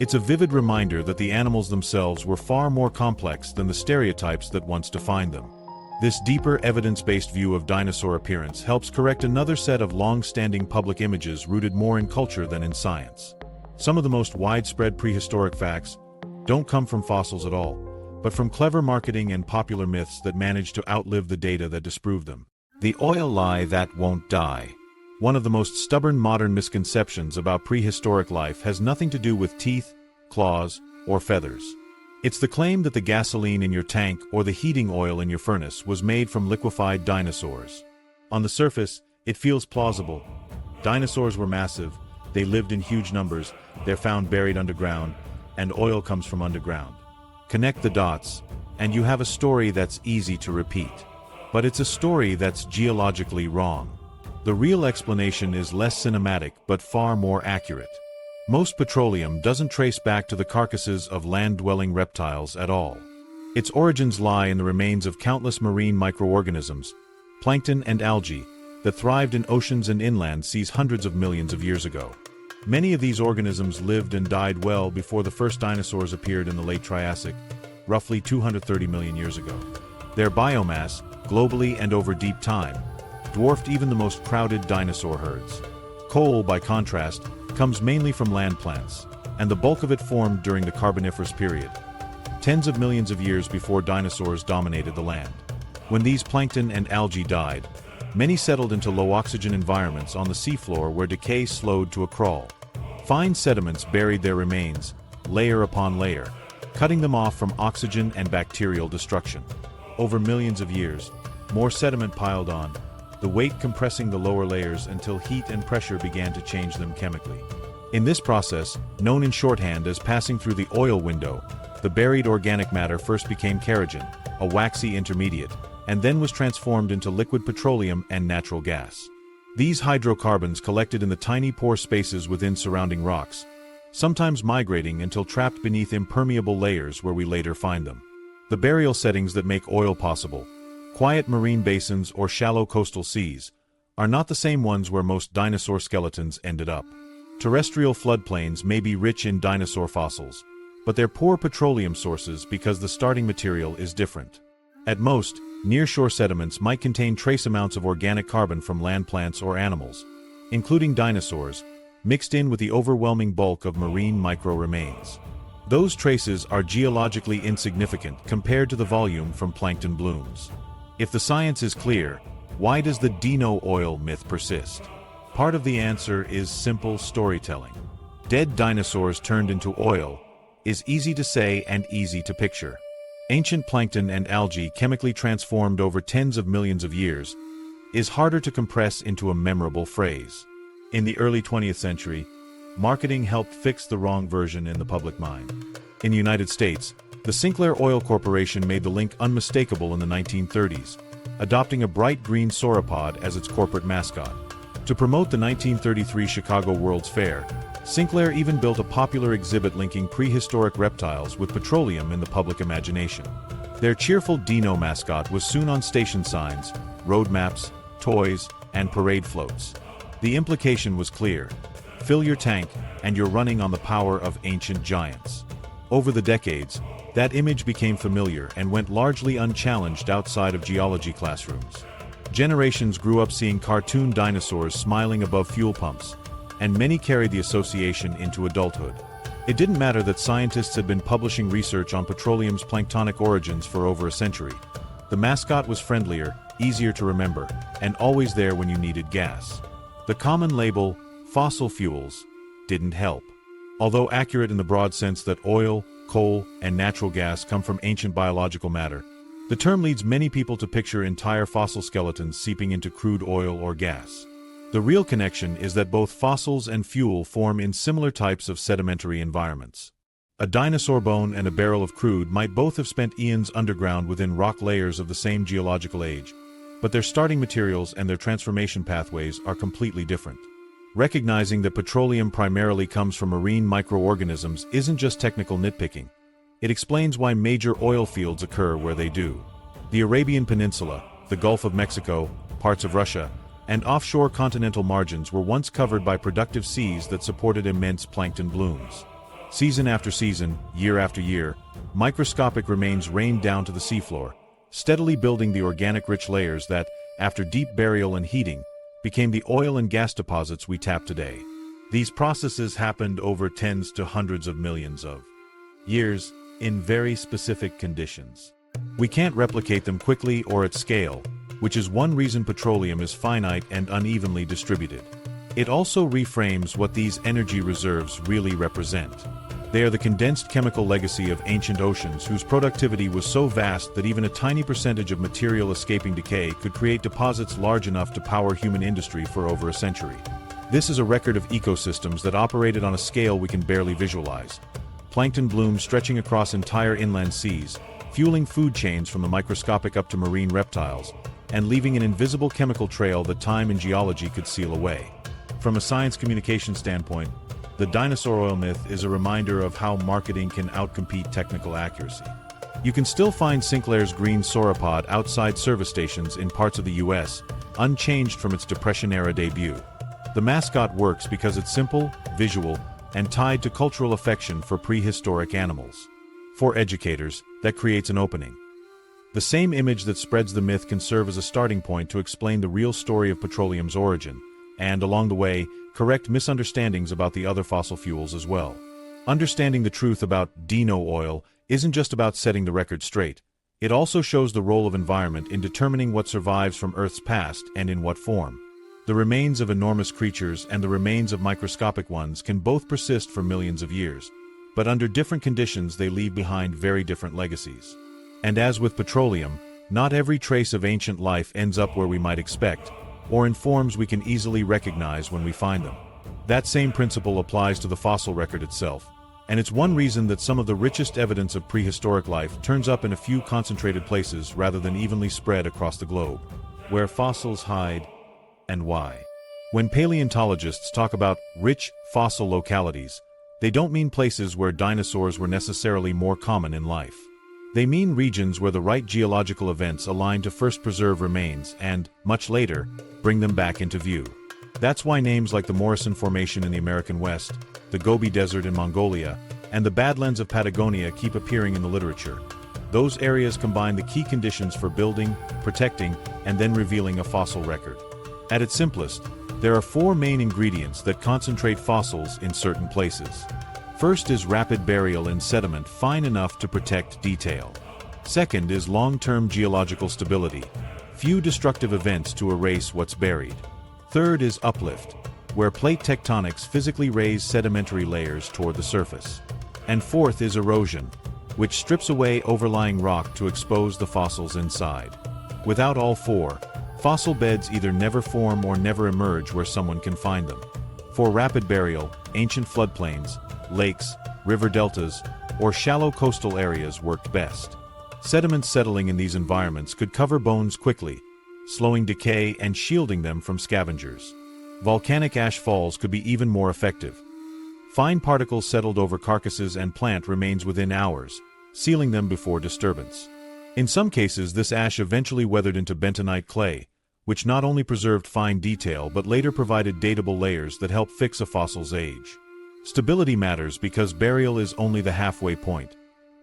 It's a vivid reminder that the animals themselves were far more complex than the stereotypes that once defined them. This deeper, evidence-based view of dinosaur appearance helps correct another set of long-standing public images rooted more in culture than in science. Some of the most widespread prehistoric facts don't come from fossils at all, but from clever marketing and popular myths that manage to outlive the data that disprove them. The oil lie that won't die. One of the most stubborn modern misconceptions about prehistoric life has nothing to do with teeth, claws, or feathers. It's the claim that the gasoline in your tank or the heating oil in your furnace was made from liquefied dinosaurs. On the surface, it feels plausible. Dinosaurs were massive, they lived in huge numbers, they're found buried underground, and oil comes from underground. Connect the dots, and you have a story that's easy to repeat. But it's a story that's geologically wrong. The real explanation is less cinematic but far more accurate. Most petroleum doesn't trace back to the carcasses of land-dwelling reptiles at all. Its origins lie in the remains of countless marine microorganisms, plankton and algae, that thrived in oceans and inland seas hundreds of millions of years ago. Many of these organisms lived and died well before the first dinosaurs appeared in the late Triassic, roughly 230 million years ago. Their biomass, globally and over deep time, dwarfed even the most crowded dinosaur herds. Coal, by contrast, comes mainly from land plants, and the bulk of it formed during the Carboniferous period, tens of millions of years before dinosaurs dominated the land. When these plankton and algae died, many settled into low-oxygen environments on the seafloor where decay slowed to a crawl. Fine sediments buried their remains, layer upon layer, cutting them off from oxygen and bacterial destruction. Over millions of years, more sediment piled on, the weight compressing the lower layers until heat and pressure began to change them chemically. In this process, known in shorthand as passing through the oil window, the buried organic matter first became kerogen, a waxy intermediate, and then was transformed into liquid petroleum and natural gas. These hydrocarbons collected in the tiny pore spaces within surrounding rocks, sometimes migrating until trapped beneath impermeable layers where we later find them. The burial settings that make oil possible, quiet marine basins or shallow coastal seas, are not the same ones where most dinosaur skeletons ended up. Terrestrial floodplains may be rich in dinosaur fossils, but they're poor petroleum sources because the starting material is different. At most, nearshore sediments might contain trace amounts of organic carbon from land plants or animals, including dinosaurs, mixed in with the overwhelming bulk of marine micro-remains. Those traces are geologically insignificant compared to the volume from plankton blooms. If the science is clear, why does the Dino oil myth persist? Part of the answer is simple storytelling. Dead dinosaurs turned into oil is easy to say and easy to picture. Ancient plankton and algae chemically transformed over tens of millions of years is harder to compress into a memorable phrase. In the early 20th century, marketing helped fix the wrong version in the public mind. In the United States, the Sinclair Oil Corporation made the link unmistakable in the 1930s, adopting a bright green sauropod as its corporate mascot. To promote the 1933 Chicago World's Fair, Sinclair even built a popular exhibit linking prehistoric reptiles with petroleum in the public imagination. Their cheerful Dino mascot was soon on station signs, road maps, toys, and parade floats. The implication was clear: fill your tank, and you're running on the power of ancient giants. Over the decades, that image became familiar and went largely unchallenged outside of geology classrooms. Generations grew up seeing cartoon dinosaurs smiling above fuel pumps, and many carried the association into adulthood. It didn't matter that scientists had been publishing research on petroleum's planktonic origins for over a century. The mascot was friendlier, easier to remember, and always there when you needed gas. The common label, fossil fuels, didn't help. Although accurate in the broad sense that oil, coal, and natural gas come from ancient biological matter, the term leads many people to picture entire fossil skeletons seeping into crude oil or gas. The real connection is that both fossils and fuel form in similar types of sedimentary environments. A dinosaur bone and a barrel of crude might both have spent eons underground within rock layers of the same geological age, but their starting materials and their transformation pathways are completely different. Recognizing that petroleum primarily comes from marine microorganisms isn't just technical nitpicking. It explains why major oil fields occur where they do. The Arabian Peninsula, the Gulf of Mexico, parts of Russia, and offshore continental margins were once covered by productive seas that supported immense plankton blooms. Season after season, year after year, microscopic remains rained down to the seafloor, steadily building the organic-rich layers that, after deep burial and heating, became the oil and gas deposits we tap today. These processes happened over tens to hundreds of millions of years, in very specific conditions. We can't replicate them quickly or at scale, which is one reason petroleum is finite and unevenly distributed. It also reframes what these energy reserves really represent. They are the condensed chemical legacy of ancient oceans whose productivity was so vast that even a tiny percentage of material escaping decay could create deposits large enough to power human industry for over a century. This is a record of ecosystems that operated on a scale we can barely visualize. Plankton blooms stretching across entire inland seas, fueling food chains from the microscopic up to marine reptiles, and leaving an invisible chemical trail that time and geology could seal away. From a science communication standpoint, the dinosaur oil myth is a reminder of how marketing can outcompete technical accuracy. You can still find Sinclair's green sauropod outside service stations in parts of the US, unchanged from its Depression-era debut. The mascot works because it's simple, visual, and tied to cultural affection for prehistoric animals. For educators, that creates an opening. The same image that spreads the myth can serve as a starting point to explain the real story of petroleum's origin, and, along the way, correct misunderstandings about the other fossil fuels as well. Understanding the truth about Dino oil isn't just about setting the record straight. It also shows the role of environment in determining what survives from Earth's past and in what form. The remains of enormous creatures and the remains of microscopic ones can both persist for millions of years, but under different conditions they leave behind very different legacies. And as with petroleum, not every trace of ancient life ends up where we might expect, or in forms we can easily recognize when we find them. That same principle applies to the fossil record itself, and it's one reason that some of the richest evidence of prehistoric life turns up in a few concentrated places rather than evenly spread across the globe. Where fossils hide, and why. When paleontologists talk about rich fossil localities, they don't mean places where dinosaurs were necessarily more common in life. They mean regions where the right geological events align to first preserve remains and, much later, bring them back into view. That's why names like the Morrison Formation in the American West, the Gobi Desert in Mongolia, and the Badlands of Patagonia keep appearing in the literature. Those areas combine the key conditions for building, protecting, and then revealing a fossil record. At its simplest, there are four main ingredients that concentrate fossils in certain places. First is rapid burial in sediment fine enough to protect detail. Second is long-term geological stability, few destructive events to erase what's buried. Third is uplift, where plate tectonics physically raise sedimentary layers toward the surface. And fourth is erosion, which strips away overlying rock to expose the fossils inside. Without all four, fossil beds either never form or never emerge where someone can find them. For rapid burial, ancient floodplains, lakes, river deltas, or shallow coastal areas worked best. Sediments settling in these environments could cover bones quickly, slowing decay and shielding them from scavengers. Volcanic ash falls could be even more effective. Fine particles settled over carcasses and plant remains within hours, sealing them before disturbance. In some cases, this ash eventually weathered into bentonite clay, which not only preserved fine detail but later provided datable layers that help fix a fossil's age. Stability matters because burial is only the halfway point.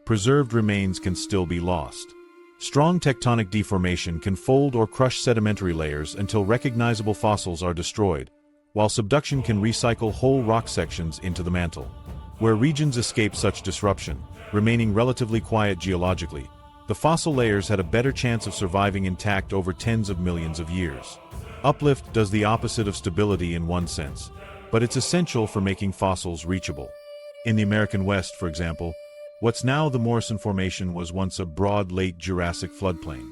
Preserved remains can still be lost. Strong tectonic deformation can fold or crush sedimentary layers until recognizable fossils are destroyed, while subduction can recycle whole rock sections into the mantle. Where regions escape such disruption, remaining relatively quiet geologically, the fossil layers had a better chance of surviving intact over tens of millions of years. Uplift does the opposite of stability in one sense, but it's essential for making fossils reachable. In the American West, for example, what's now the Morrison Formation was once a broad late Jurassic floodplain.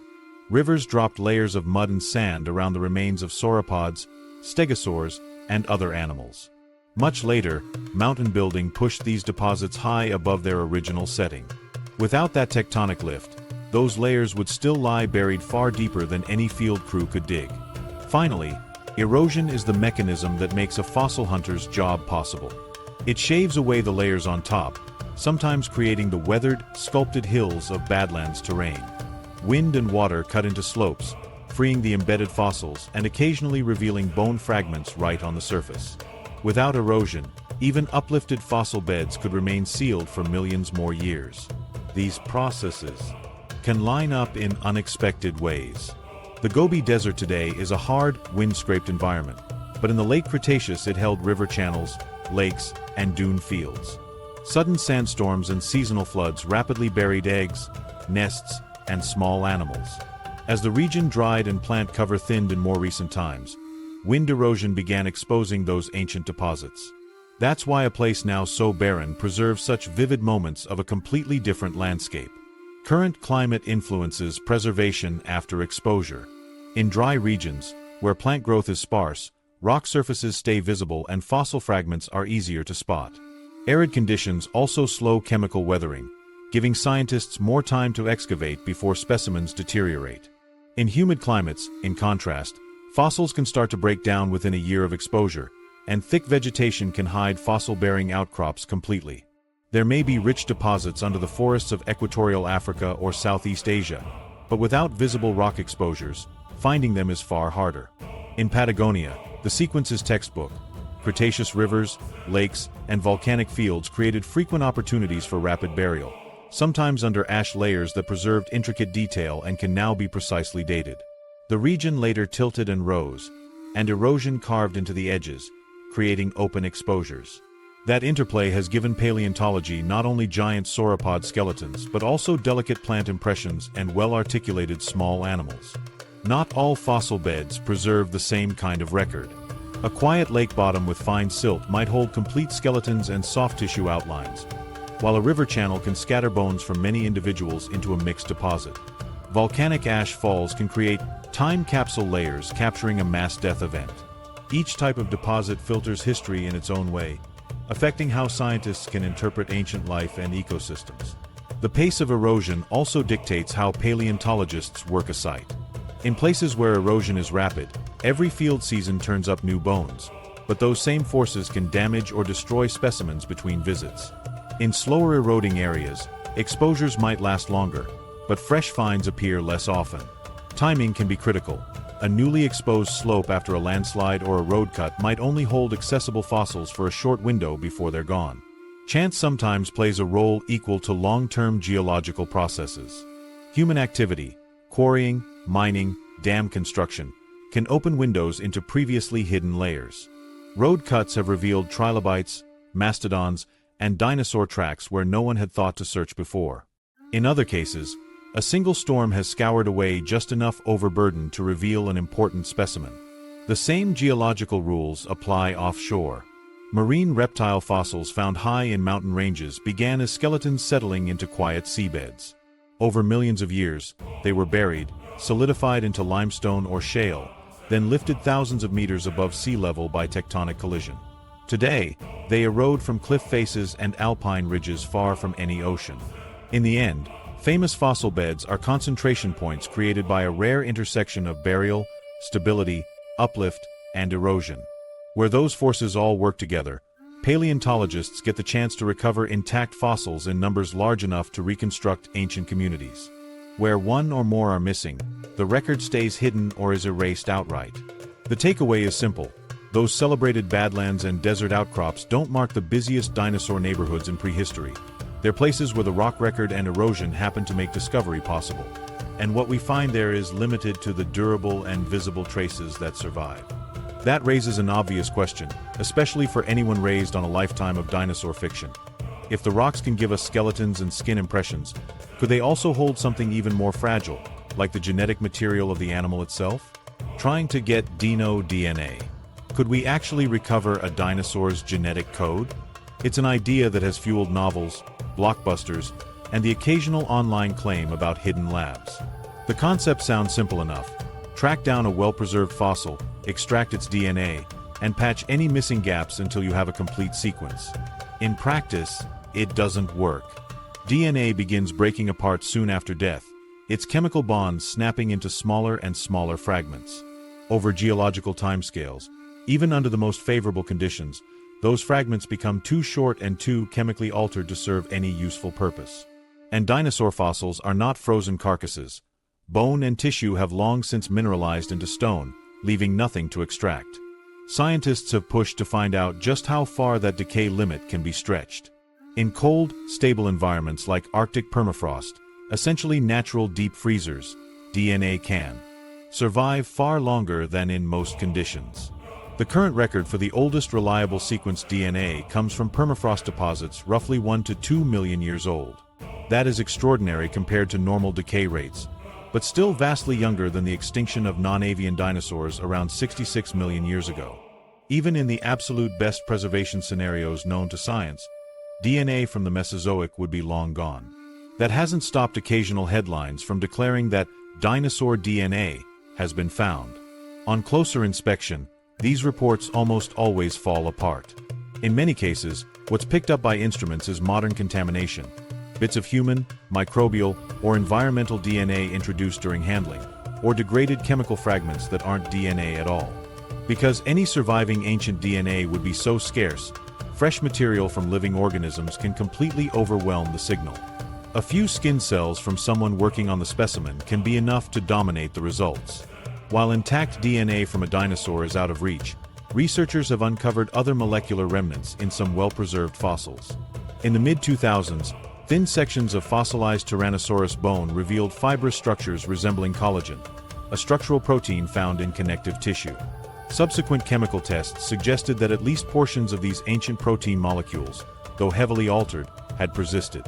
Rivers dropped layers of mud and sand around the remains of sauropods, stegosaurs, and other animals. Much later, mountain building pushed these deposits high above their original setting. Without that tectonic lift, those layers would still lie buried far deeper than any field crew could dig. Finally, erosion is the mechanism that makes a fossil hunter's job possible. It shaves away the layers on top, sometimes creating the weathered, sculpted hills of Badlands terrain. Wind and water cut into slopes, freeing the embedded fossils and occasionally revealing bone fragments right on the surface. Without erosion, even uplifted fossil beds could remain sealed for millions more years. These processes can line up in unexpected ways. The Gobi Desert today is a hard, wind-scraped environment, but in the late Cretaceous it held river channels, lakes, and dune fields. Sudden sandstorms and seasonal floods rapidly buried eggs, nests, and small animals. As the region dried and plant cover thinned in more recent times, wind erosion began exposing those ancient deposits. That's why a place now so barren preserves such vivid moments of a completely different landscape. Current climate influences preservation after exposure. In dry regions, where plant growth is sparse, rock surfaces stay visible and fossil fragments are easier to spot. Arid conditions also slow chemical weathering, giving scientists more time to excavate before specimens deteriorate. In humid climates, in contrast, fossils can start to break down within a year of exposure, and thick vegetation can hide fossil-bearing outcrops completely. There may be rich deposits under the forests of equatorial Africa or Southeast Asia, but without visible rock exposures, finding them is far harder. In Patagonia, the sequence is textbook. Cretaceous rivers, lakes, and volcanic fields created frequent opportunities for rapid burial, sometimes under ash layers that preserved intricate detail and can now be precisely dated. The region later tilted and rose, and erosion carved into the edges, creating open exposures. That interplay has given paleontology not only giant sauropod skeletons but also delicate plant impressions and well-articulated small animals. Not all fossil beds preserve the same kind of record. A quiet lake bottom with fine silt might hold complete skeletons and soft tissue outlines, while a river channel can scatter bones from many individuals into a mixed deposit. Volcanic ash falls can create time capsule layers capturing a mass death event. Each type of deposit filters history in its own way, affecting how scientists can interpret ancient life and ecosystems. The pace of erosion also dictates how paleontologists work a site. In places where erosion is rapid, every field season turns up new bones, but those same forces can damage or destroy specimens between visits. In slower eroding areas, exposures might last longer, but fresh finds appear less often. Timing can be critical. A newly exposed slope after a landslide or a road cut might only hold accessible fossils for a short window before they're gone. Chance sometimes plays a role equal to long-term geological processes. Human activity, quarrying, mining, dam construction, can open windows into previously hidden layers. Road cuts have revealed trilobites, mastodons, and dinosaur tracks where no one had thought to search before. In other cases, a single storm has scoured away just enough overburden to reveal an important specimen. The same geological rules apply offshore. Marine reptile fossils found high in mountain ranges began as skeletons settling into quiet seabeds. Over millions of years, they were buried, solidified into limestone or shale, then lifted thousands of meters above sea level by tectonic collision. Today, they erode from cliff faces and alpine ridges far from any ocean. In the end, famous fossil beds are concentration points created by a rare intersection of burial, stability, uplift, and erosion. Where those forces all work together, paleontologists get the chance to recover intact fossils in numbers large enough to reconstruct ancient communities. Where one or more are missing, the record stays hidden or is erased outright. The takeaway is simple. Those celebrated badlands and desert outcrops don't mark the busiest dinosaur neighborhoods in prehistory. They're places where the rock record and erosion happen to make discovery possible. And what we find there is limited to the durable and visible traces that survive. That raises an obvious question, especially for anyone raised on a lifetime of dinosaur fiction. If the rocks can give us skeletons and skin impressions, could they also hold something even more fragile, like the genetic material of the animal itself? Trying to get Dino DNA. Could we actually recover a dinosaur's genetic code? It's an idea that has fueled novels, blockbusters, and the occasional online claim about hidden labs. The concept sounds simple enough. Track down a well-preserved fossil, extract its DNA, and patch any missing gaps until you have a complete sequence. In practice, it doesn't work. DNA begins breaking apart soon after death, its chemical bonds snapping into smaller and smaller fragments. Over geological timescales, even under the most favorable conditions, those fragments become too short and too chemically altered to serve any useful purpose. And dinosaur fossils are not frozen carcasses. Bone and tissue have long since mineralized into stone, leaving nothing to extract. Scientists have pushed to find out just how far that decay limit can be stretched. In cold, stable environments like Arctic permafrost, essentially natural deep freezers, DNA can survive far longer than in most conditions. The current record for the oldest reliable sequenced DNA comes from permafrost deposits roughly 1 to 2 million years old. That is extraordinary compared to normal decay rates, but still vastly younger than the extinction of non-avian dinosaurs around 66 million years ago. Even in the absolute best preservation scenarios known to science, DNA from the Mesozoic would be long gone. That hasn't stopped occasional headlines from declaring that dinosaur DNA has been found. On closer inspection, these reports almost always fall apart. In many cases, what's picked up by instruments is modern contamination. Bits of human, microbial, or environmental DNA introduced during handling, or degraded chemical fragments that aren't DNA at all. Because any surviving ancient DNA would be so scarce, fresh material from living organisms can completely overwhelm the signal. A few skin cells from someone working on the specimen can be enough to dominate the results. While intact DNA from a dinosaur is out of reach, researchers have uncovered other molecular remnants in some well-preserved fossils. In the mid-2000s, thin sections of fossilized Tyrannosaurus bone revealed fibrous structures resembling collagen, a structural protein found in connective tissue. Subsequent chemical tests suggested that at least portions of these ancient protein molecules, though heavily altered, had persisted.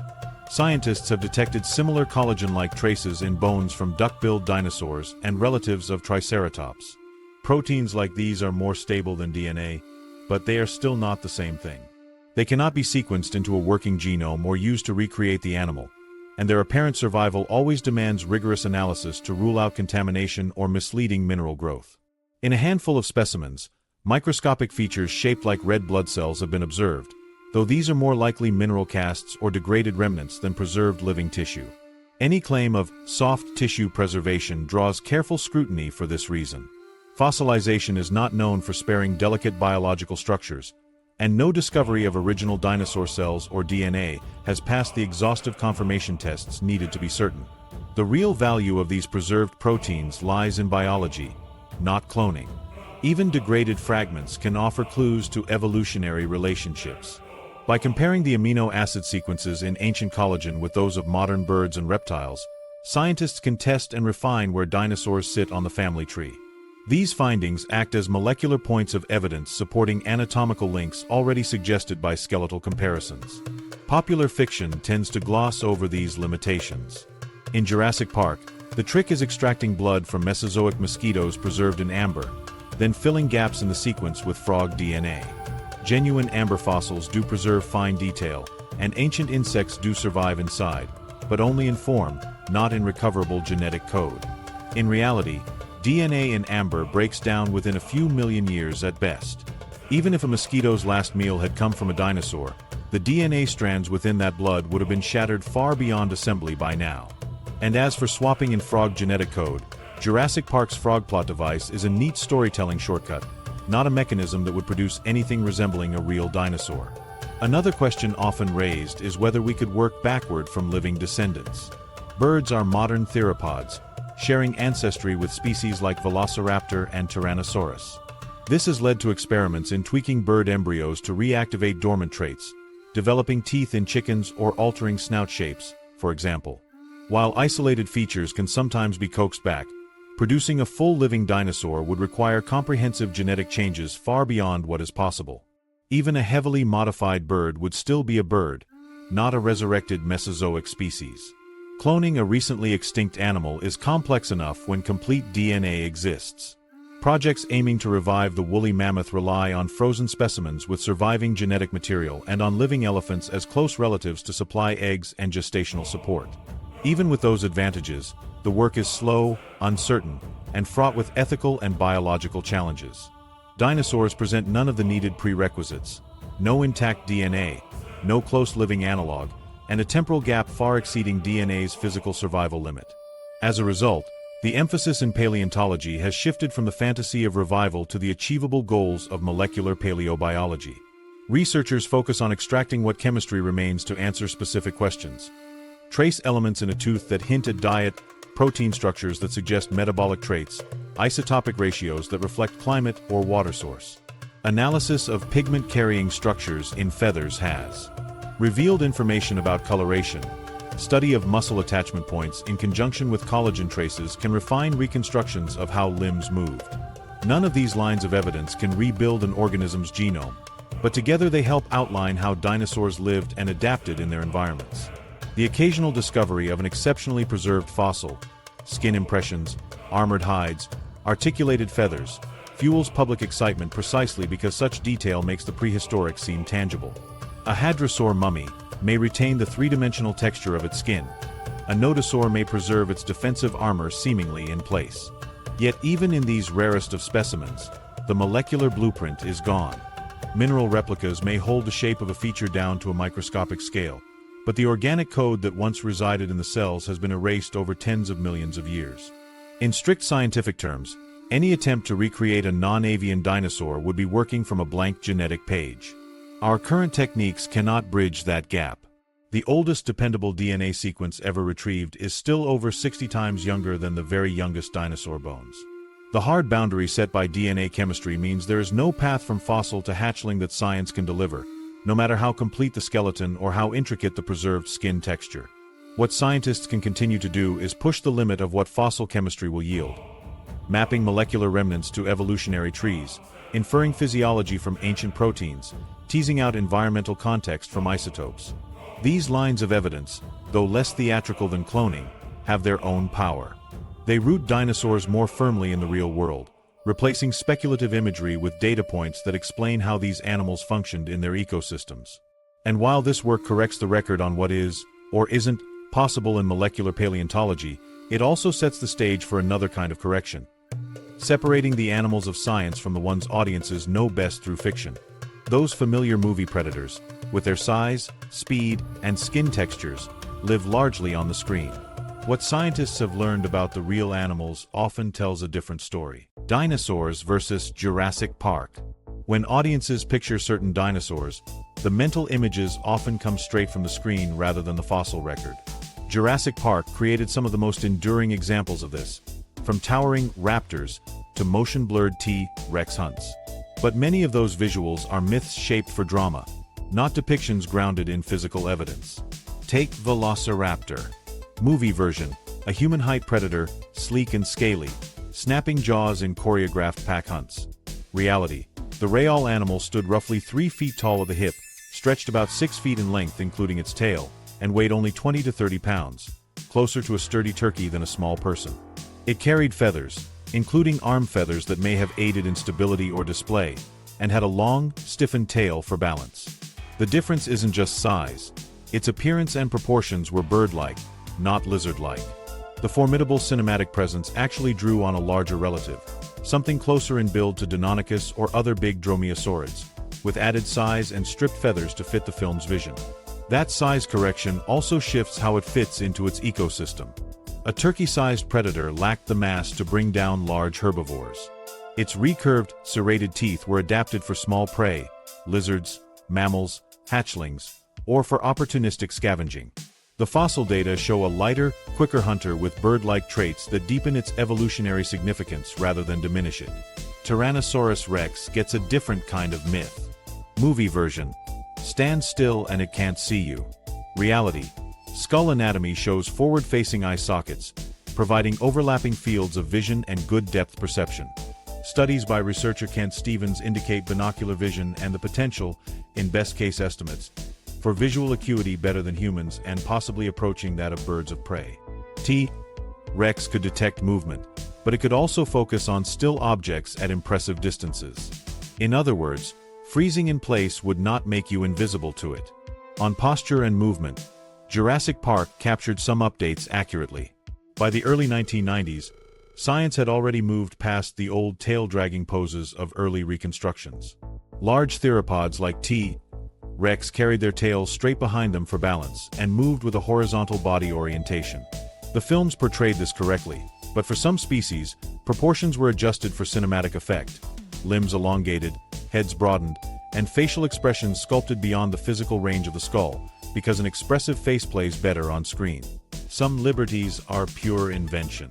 Scientists have detected similar collagen-like traces in bones from duck-billed dinosaurs and relatives of Triceratops. Proteins like these are more stable than DNA, but they are still not the same thing. They cannot be sequenced into a working genome or used to recreate the animal, and their apparent survival always demands rigorous analysis to rule out contamination or misleading mineral growth. In a handful of specimens, microscopic features shaped like red blood cells have been observed, though these are more likely mineral casts or degraded remnants than preserved living tissue. Any claim of soft tissue preservation draws careful scrutiny for this reason. Fossilization is not known for sparing delicate biological structures, and no discovery of original dinosaur cells or DNA has passed the exhaustive confirmation tests needed to be certain. The real value of these preserved proteins lies in biology, not cloning. Even degraded fragments can offer clues to evolutionary relationships. By comparing the amino acid sequences in ancient collagen with those of modern birds and reptiles, scientists can test and refine where dinosaurs sit on the family tree. These findings act as molecular points of evidence supporting anatomical links already suggested by skeletal comparisons. Popular fiction tends to gloss over these limitations. In Jurassic Park, the trick is extracting blood from Mesozoic mosquitoes preserved in amber, then filling gaps in the sequence with frog DNA. Genuine amber fossils do preserve fine detail, and ancient insects do survive inside, but only in form, not in recoverable genetic code. In reality, DNA in amber breaks down within a few million years at best. Even if a mosquito's last meal had come from a dinosaur, the DNA strands within that blood would have been shattered far beyond assembly by now. And as for swapping in frog genetic code, Jurassic Park's frog plot device is a neat storytelling shortcut, not a mechanism that would produce anything resembling a real dinosaur. Another question often raised is whether we could work backward from living descendants. Birds are modern theropods, sharing ancestry with species like Velociraptor and Tyrannosaurus. This has led to experiments in tweaking bird embryos to reactivate dormant traits, developing teeth in chickens or altering snout shapes, for example. While isolated features can sometimes be coaxed back, producing a full living dinosaur would require comprehensive genetic changes far beyond what is possible. Even a heavily modified bird would still be a bird, not a resurrected Mesozoic species. Cloning a recently extinct animal is complex enough when complete DNA exists. Projects aiming to revive the woolly mammoth rely on frozen specimens with surviving genetic material and on living elephants as close relatives to supply eggs and gestational support. Even with those advantages, the work is slow, uncertain, and fraught with ethical and biological challenges. Dinosaurs present none of the needed prerequisites: no intact DNA, no close living analog, and a temporal gap far exceeding DNA's physical survival limit. As a result, the emphasis in paleontology has shifted from the fantasy of revival to the achievable goals of molecular paleobiology. Researchers focus on extracting what chemistry remains to answer specific questions. Trace elements in a tooth that hint at diet, protein structures that suggest metabolic traits, isotopic ratios that reflect climate or water source. Analysis of pigment-carrying structures in feathers has revealed information about coloration. Study of muscle attachment points in conjunction with collagen traces can refine reconstructions of how limbs moved. None of these lines of evidence can rebuild an organism's genome, but together they help outline how dinosaurs lived and adapted in their environments. The occasional discovery of an exceptionally preserved fossil, skin impressions, armored hides, articulated feathers, fuels public excitement precisely because such detail makes the prehistoric seem tangible. A hadrosaur mummy may retain the three-dimensional texture of its skin. A nodosaur may preserve its defensive armor seemingly in place. Yet even in these rarest of specimens, the molecular blueprint is gone. Mineral replicas may hold the shape of a feature down to a microscopic scale, but the organic code that once resided in the cells has been erased over tens of millions of years. In strict scientific terms, any attempt to recreate a non-avian dinosaur would be working from a blank genetic page. Our current techniques cannot bridge that gap. The oldest dependable DNA sequence ever retrieved is still over 60 times younger than the very youngest dinosaur bones. The hard boundary set by DNA chemistry means there is no path from fossil to hatchling that science can deliver, no matter how complete the skeleton or how intricate the preserved skin texture. What scientists can continue to do is push the limit of what fossil chemistry will yield. Mapping molecular remnants to evolutionary trees, inferring physiology from ancient proteins, teasing out environmental context from isotopes. These lines of evidence, though less theatrical than cloning, have their own power. They root dinosaurs more firmly in the real world, replacing speculative imagery with data points that explain how these animals functioned in their ecosystems. And while this work corrects the record on what is, or isn't, possible in molecular paleontology, it also sets the stage for another kind of correction. Separating the animals of science from the ones audiences know best through fiction. Those familiar movie predators, with their size, speed, and skin textures, live largely on the screen. What scientists have learned about the real animals often tells a different story. Dinosaurs versus Jurassic Park. When audiences picture certain dinosaurs, the mental images often come straight from the screen rather than the fossil record. Jurassic Park created some of the most enduring examples of this, from towering raptors to motion-blurred T-Rex hunts. But many of those visuals are myths shaped for drama, not depictions grounded in physical evidence. Take Velociraptor. Movie version, a human-height predator, sleek and scaly, snapping jaws in choreographed pack hunts. Reality, the real animal stood roughly 3 feet tall at the hip, stretched about 6 feet in length including its tail, and weighed only 20 to 30 pounds, closer to a sturdy turkey than a small person. It carried feathers, including arm feathers that may have aided in stability or display, and had a long, stiffened tail for balance. The difference isn't just size. Its appearance and proportions were bird-like, not lizard-like. The formidable cinematic presence actually drew on a larger relative, something closer in build to Deinonychus or other big dromaeosaurids, with added size and stripped feathers to fit the film's vision. That size correction also shifts how it fits into its ecosystem. A turkey-sized predator lacked the mass to bring down large herbivores. Its recurved, serrated teeth were adapted for small prey, lizards, mammals, hatchlings, or for opportunistic scavenging. The fossil data show a lighter, quicker hunter with bird-like traits that deepen its evolutionary significance rather than diminish it. Tyrannosaurus rex gets a different kind of myth. Movie version. Stand still and it can't see you. Reality. Skull anatomy shows forward-facing eye sockets, providing overlapping fields of vision and good depth perception. Studies by researcher Kent Stevens indicate binocular vision and the potential, in best-case estimates, for visual acuity better than humans and possibly approaching that of birds of prey. T-Rex could detect movement, but it could also focus on still objects at impressive distances. In other words, freezing in place would not make you invisible to it. On posture and movement, Jurassic Park captured some updates accurately. By the early 1990s, science had already moved past the old tail-dragging poses of early reconstructions. Large theropods like T-Rex carried their tails straight behind them for balance and moved with a horizontal body orientation. The films portrayed this correctly, but for some species, proportions were adjusted for cinematic effect. Limbs elongated, heads broadened, and facial expressions sculpted beyond the physical range of the skull, because an expressive face plays better on screen. Some liberties are pure invention.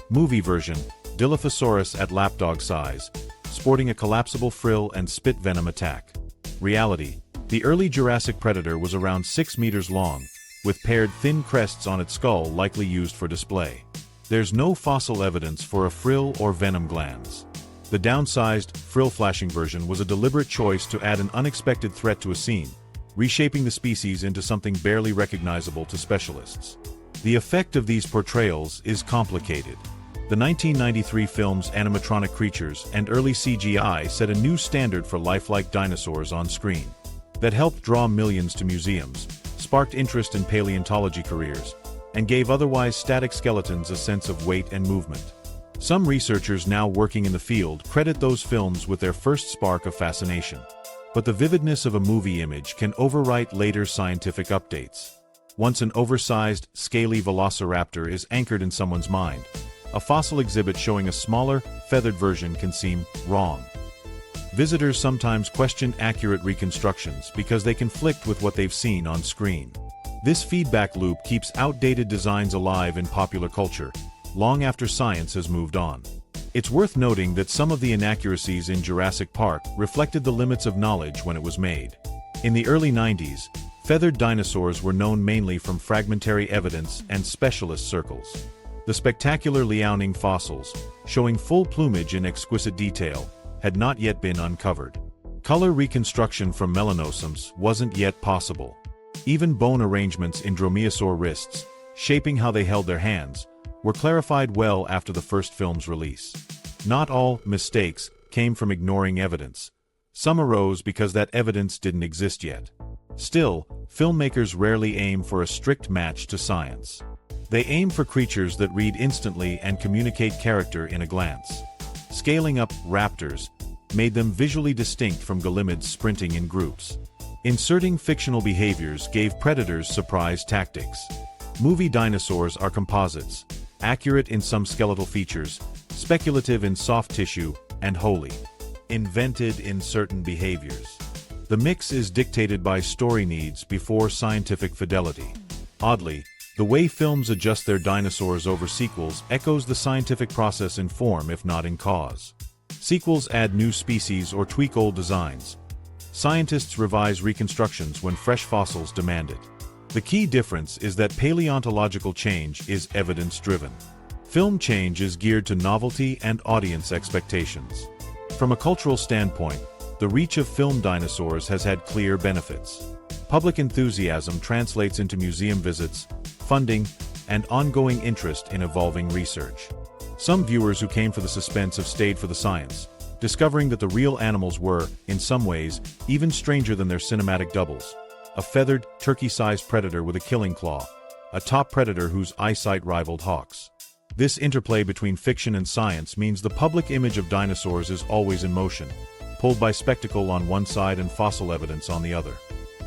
Movie version, Dilophosaurus at lapdog size, sporting a collapsible frill and spit venom attack. Reality, the early Jurassic predator was around 6 meters long, with paired thin crests on its skull likely used for display. There's no fossil evidence for a frill or venom glands. The downsized, frill-flashing version was a deliberate choice to add an unexpected threat to a scene, reshaping the species into something barely recognizable to specialists. The effect of these portrayals is complicated. The 1993 film's animatronic creatures and early CGI set a new standard for lifelike dinosaurs on screen. That helped draw millions to museums, sparked interest in paleontology careers, and gave otherwise static skeletons a sense of weight and movement. Some researchers now working in the field credit those films with their first spark of fascination. But the vividness of a movie image can overwrite later scientific updates. Once an oversized, scaly velociraptor is anchored in someone's mind, A fossil exhibit showing a smaller, feathered version can seem wrong. Visitors sometimes question accurate reconstructions because they conflict with what they've seen on screen. This feedback loop keeps outdated designs alive in popular culture, long after science has moved on. It's worth noting that some of the inaccuracies in Jurassic Park reflected the limits of knowledge when it was made. In the early 90s, feathered dinosaurs were known mainly from fragmentary evidence and specialist circles. The spectacular Liaoning fossils, showing full plumage in exquisite detail, had not yet been uncovered. Color reconstruction from melanosomes wasn't yet possible. Even bone arrangements in dromaeosaur wrists, shaping how they held their hands, were clarified well after the first film's release. Not all mistakes came from ignoring evidence. Some arose because that evidence didn't exist yet. Still, filmmakers rarely aim for a strict match to science. They aim for creatures that read instantly and communicate character in a glance. Scaling up raptors made them visually distinct from golimids sprinting in groups. Inserting fictional behaviors gave predators surprise tactics. Movie dinosaurs are composites, accurate in some skeletal features, speculative in soft tissue, and wholly invented in certain behaviors. The mix is dictated by story needs before scientific fidelity. Oddly, the way films adjust their dinosaurs over sequels echoes the scientific process in form if not in cause. Sequels add new species or tweak old designs. Scientists revise reconstructions when fresh fossils demand it. The key difference is that paleontological change is evidence-driven. Film change is geared to novelty and audience expectations. From a cultural standpoint, the reach of film dinosaurs has had clear benefits. Public enthusiasm translates into museum visits, funding, and ongoing interest in evolving research. Some viewers who came for the suspense have stayed for the science, discovering that the real animals were, in some ways, even stranger than their cinematic doubles. A feathered, turkey-sized predator with a killing claw, a top predator whose eyesight rivaled hawks. This interplay between fiction and science means the public image of dinosaurs is always in motion, pulled by spectacle on one side and fossil evidence on the other.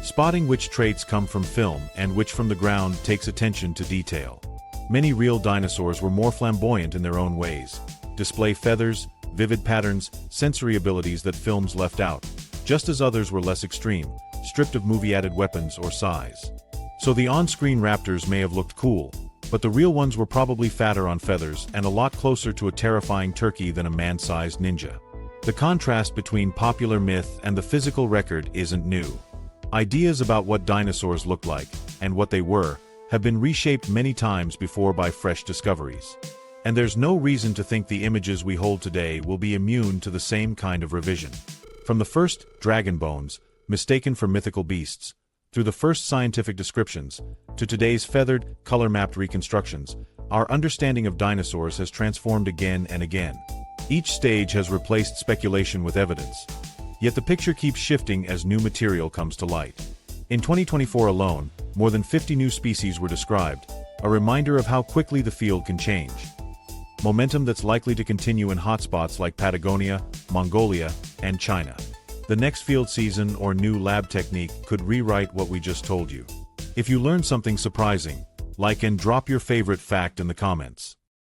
Spotting which traits come from film and which from the ground takes attention to detail. Many real dinosaurs were more flamboyant in their own ways, display feathers, vivid patterns, sensory abilities that films left out, just as others were less extreme, stripped of movie-added weapons or size. So the on-screen raptors may have looked cool, but the real ones were probably fatter on feathers and a lot closer to a terrifying turkey than a man-sized ninja. The contrast between popular myth and the physical record isn't new. Ideas about what dinosaurs looked like, and what they were, have been reshaped many times before by fresh discoveries. And there's no reason to think the images we hold today will be immune to the same kind of revision. From the first dragon bones, mistaken for mythical beasts, through the first scientific descriptions, to today's feathered, color-mapped reconstructions, our understanding of dinosaurs has transformed again and again. Each stage has replaced speculation with evidence. Yet the picture keeps shifting as new material comes to light. In 2024 alone, more than 50 new species were described, a reminder of how quickly the field can change. Momentum that's likely to continue in hotspots like Patagonia, Mongolia, and China. The next field season or new lab technique could rewrite what we just told you. If you learned something surprising, like and drop your favorite fact in the comments.